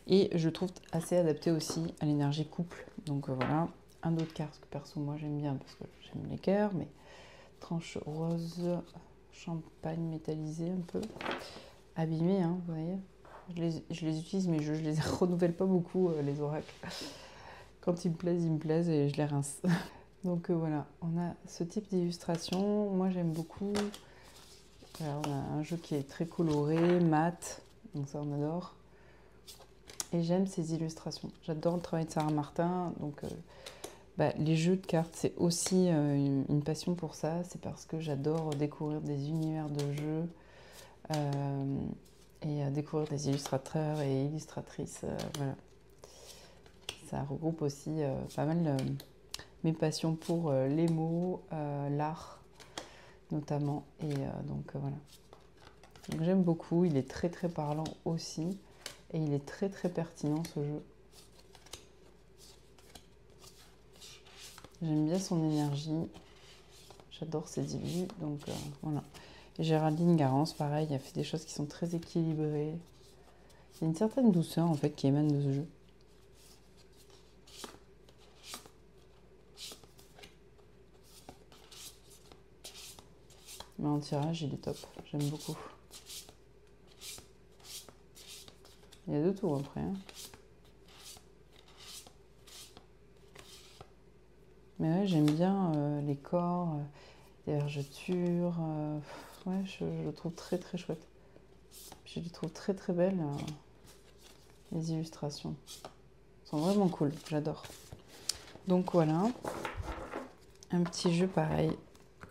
Et je trouve assez adapté aussi à l'énergie couple. Donc voilà. Un autre carte que perso moi j'aime bien parce que j'aime les cœurs, mais tranche rose champagne métallisé un peu abîmé, hein, vous voyez. Je les utilise mais je les renouvelle pas beaucoup les oracles. Quand ils me plaisent et je les rince. Donc voilà, on a ce type d'illustration. Moi j'aime beaucoup. Voilà, on a un jeu qui est très coloré, mat, donc ça on adore. Et j'aime ces illustrations. J'adore le travail de Sarah Martin, donc les jeux de cartes, c'est aussi une passion pour ça. C'est parce que j'adore découvrir des univers de jeux et découvrir des illustrateurs et illustratrices. Voilà. Ça regroupe aussi pas mal mes passions pour les mots, l'art notamment. Et donc voilà. Donc, j'aime beaucoup. Il est très très parlant aussi. Et il est très très pertinent ce jeu. J'aime bien son énergie. J'adore ses illus. Donc voilà. Et Géraldine Garance, pareil, elle fait des choses qui sont très équilibrées. Il y a une certaine douceur en fait qui émane de ce jeu. Mais en tirage, il est top. J'aime beaucoup. Il y a de tout après. Hein. Mais ouais, j'aime bien les corps, les vergetures. Ouais, je le trouve très très chouette. Je les trouve très très belles, les illustrations. Elles sont vraiment cool, j'adore. Donc voilà, un petit jeu pareil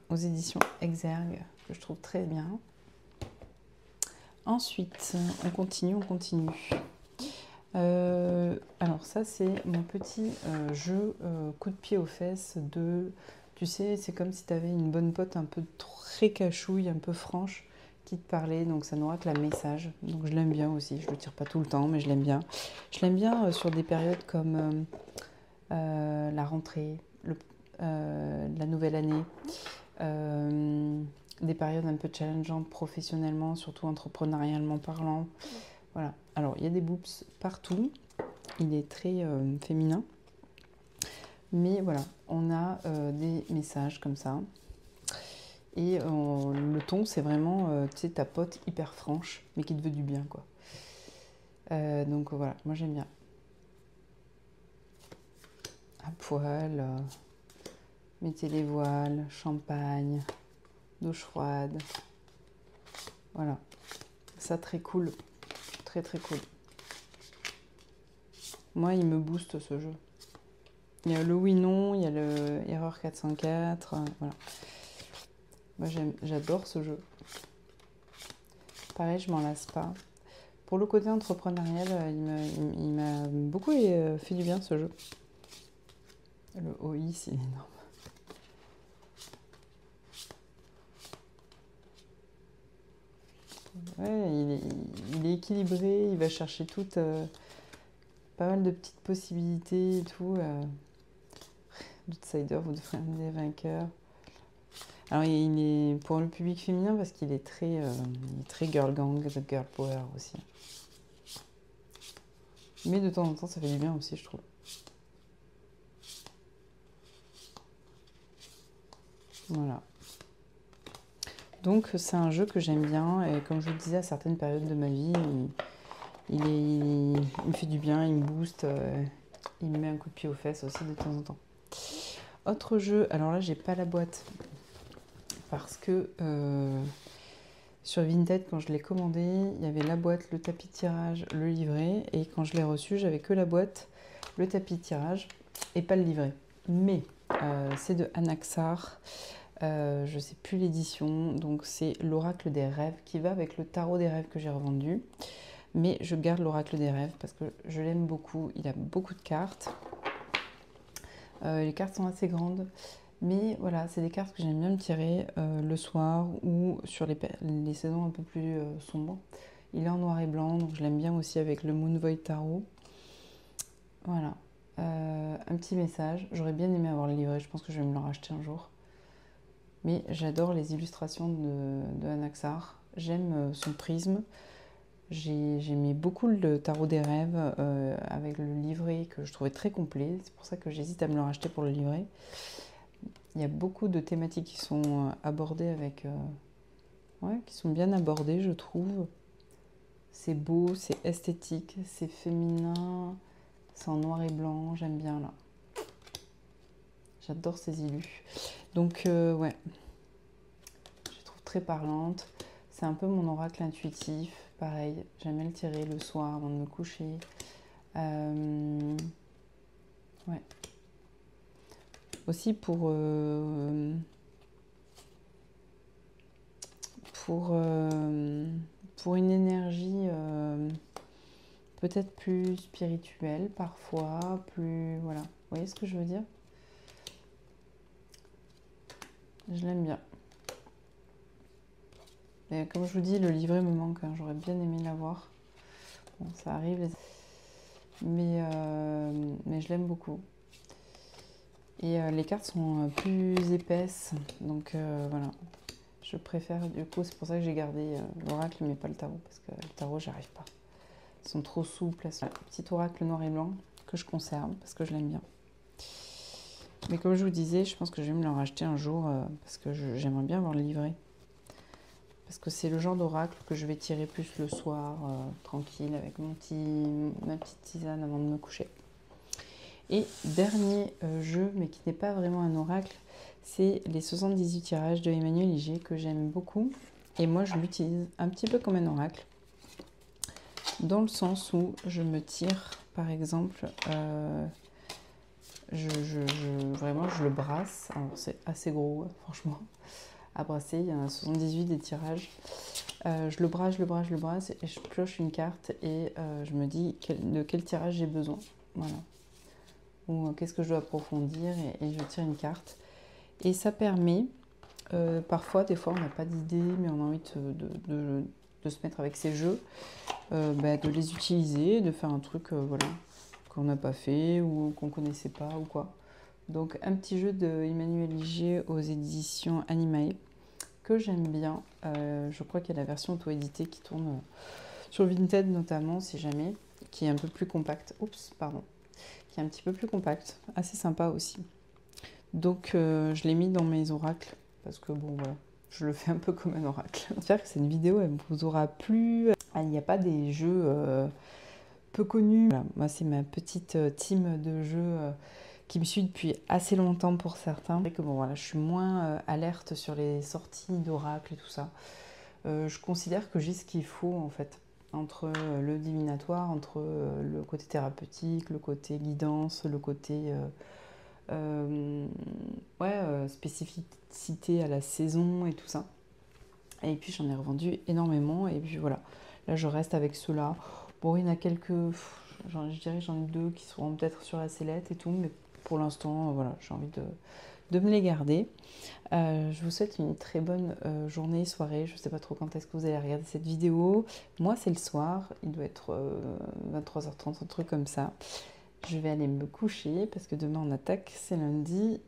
aux éditions Exergue que je trouve très bien. Ensuite, on continue. Alors ça c'est mon petit jeu coup de pied aux fesses de... Tu sais, c'est comme si tu avais une bonne pote un peu très cachouille, un peu franche, qui te parlait, donc ça nous réclame message. Donc je l'aime bien aussi, je le tire pas tout le temps, mais je l'aime bien. Je l'aime bien sur des périodes comme la rentrée, la nouvelle année, des périodes un peu challengeantes professionnellement, surtout entrepreneurialement parlant. Voilà. Alors, il y a des boobs partout. Il est très féminin. Mais voilà, on a des messages comme ça. Et le ton, c'est vraiment, tu sais, ta pote hyper franche, mais qui te veut du bien, quoi. Donc voilà, moi j'aime bien. À poil, mettez les voiles, champagne, douche froide. Voilà. Ça, très cool. Très très cool. Moi, il me booste ce jeu. Il y a le oui non, il y a le erreur 404, voilà. Moi j'adore ce jeu. Pareil, je m'en lasse pas. Pour le côté entrepreneurial, il m'a beaucoup fait du bien ce jeu. Le OI, c'est énorme. Ouais, il est équilibré, il va chercher pas mal de petites possibilités et tout. L'outsider, vous devenez des vainqueurs. Alors il est pour le public féminin parce qu'il est très girl gang, girl power aussi. Mais de temps en temps ça fait du bien aussi je trouve. Voilà. Donc c'est un jeu que j'aime bien et comme je vous le disais à certaines périodes de ma vie, il me fait du bien, il me booste, il me met un coup de pied aux fesses aussi de temps en temps. Autre jeu, alors là j'ai pas la boîte parce que sur Vinted quand je l'ai commandé, il y avait la boîte, le tapis de tirage, le livret et quand je l'ai reçu j'avais que la boîte, le tapis de tirage et pas le livret. Mais c'est de Anaxar. Je ne sais plus l'édition, donc c'est l'oracle des rêves qui va avec le tarot des rêves que j'ai revendu. Mais je garde l'oracle des rêves parce que je l'aime beaucoup, il a beaucoup de cartes. Les cartes sont assez grandes, mais voilà, c'est des cartes que j'aime bien me tirer le soir ou sur les saisons un peu plus sombres. Il est en noir et blanc, donc je l'aime bien aussi avec le Moon Void Tarot. Voilà, un petit message. J'aurais bien aimé avoir le livret, je pense que je vais me le racheter un jour. Mais j'adore les illustrations de Anaxar. J'aime son prisme. J'aimais beaucoup le tarot des rêves avec le livret que je trouvais très complet. C'est pour ça que j'hésite à me le racheter pour le livret. Il y a beaucoup de thématiques qui sont abordées qui sont bien abordées, je trouve. C'est beau, c'est esthétique, c'est féminin, c'est en noir et blanc. J'aime bien là. J'adore ces illus. Donc ouais, je trouve très parlante. C'est un peu mon oracle intuitif. Pareil, j'aime bien le tirer le soir avant de me coucher. Ouais. aussi pour une énergie peut-être plus spirituelle parfois, plus... Voilà, vous voyez ce que je veux dire? Je l'aime bien. Mais comme je vous dis, le livret me manque, hein. J'aurais bien aimé l'avoir. Bon, ça arrive, mais je l'aime beaucoup. Et les cartes sont plus épaisses, donc voilà. Je préfère, du coup, c'est pour ça que j'ai gardé l'oracle, mais pas le tarot, parce que le tarot, j'arrive pas. Ils sont trop souples. Petit oracle noir et blanc que je conserve, parce que je l'aime bien. Mais comme je vous disais, je pense que je vais me le racheter un jour, parce que j'aimerais bien avoir le livret. Parce que c'est le genre d'oracle que je vais tirer plus le soir, tranquille, avec ma petite tisane avant de me coucher. Et dernier jeu, mais qui n'est pas vraiment un oracle, c'est les 78 tirages de Emmanuel Liger que j'aime beaucoup. Et moi, je l'utilise un petit peu comme un oracle, dans le sens où je me tire, par exemple, vraiment, je le brasse. Alors, c'est assez gros, franchement, à brasser. Il y en a 78 des tirages. Je le brasse, et je pioche une carte et je me dis de quel tirage j'ai besoin. Voilà. Ou qu'est-ce que je dois approfondir, et je tire une carte. Et ça permet, parfois, des fois on n'a pas d'idée, mais on a envie de se mettre avec ces jeux, de les utiliser, de faire un truc voilà, qu'on n'a pas fait ou qu'on ne connaissait pas ou quoi. Donc un petit jeu de Emmanuel Liger aux éditions Animae que j'aime bien. Je crois qu'il y a la version auto-éditée qui tourne sur Vinted notamment, si jamais, qui est un peu plus compacte. Oups, pardon. Qui est un petit peu plus compact, assez sympa aussi. Donc je l'ai mis dans mes oracles, parce que bon voilà, je le fais un peu comme un oracle. J'espère que cette vidéo elle vous aura plu. Il n'y a pas des jeux peu connus. Voilà, moi c'est ma petite team de jeux qui me suit depuis assez longtemps pour certains. Et que bon voilà, je suis moins alerte sur les sorties d'oracles et tout ça. Je considère que j'ai ce qu'il faut en fait, entre le divinatoire, entre le côté thérapeutique, le côté guidance, le côté spécificité à la saison et tout ça. Et puis j'en ai revendu énormément, et puis voilà, là je reste avec ceux-là. Bon, il y en a quelques, je dirais j'en ai 2 qui seront peut-être sur la sellette et tout, mais pour l'instant voilà, j'ai envie de me les garder. Je vous souhaite une très bonne journée, soirée. Je ne sais pas trop quand est-ce que vous allez regarder cette vidéo. Moi, c'est le soir. Il doit être 23h30, un truc comme ça. Je vais aller me coucher parce que demain on attaque, c'est lundi.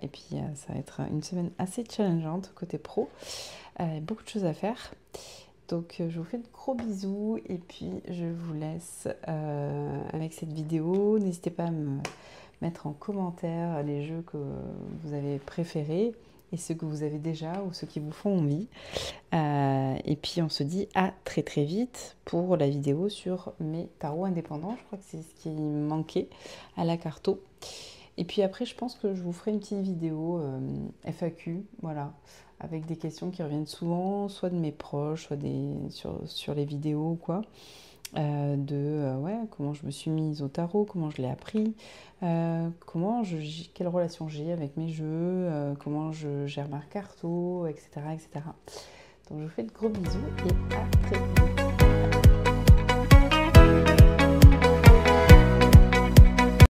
Et puis ça va être une semaine assez challengeante côté pro. Beaucoup de choses à faire. Donc je vous fais de gros bisous et puis je vous laisse avec cette vidéo. N'hésitez pas à me mettre en commentaire les jeux que vous avez préférés et ceux que vous avez déjà ou ceux qui vous font envie. Et puis on se dit à très très vite pour la vidéo sur mes tarots indépendants. Je crois que c'est ce qui manquait à la carto. Et puis après, je pense que je vous ferai une petite vidéo FAQ, voilà, avec des questions qui reviennent souvent, soit de mes proches, soit sur les vidéos ou quoi. Comment je me suis mise au tarot, comment je l'ai appris, quelle relation j'ai avec mes jeux, comment je gère ma carto, etc., etc. Donc je vous fais de gros bisous et à très vite.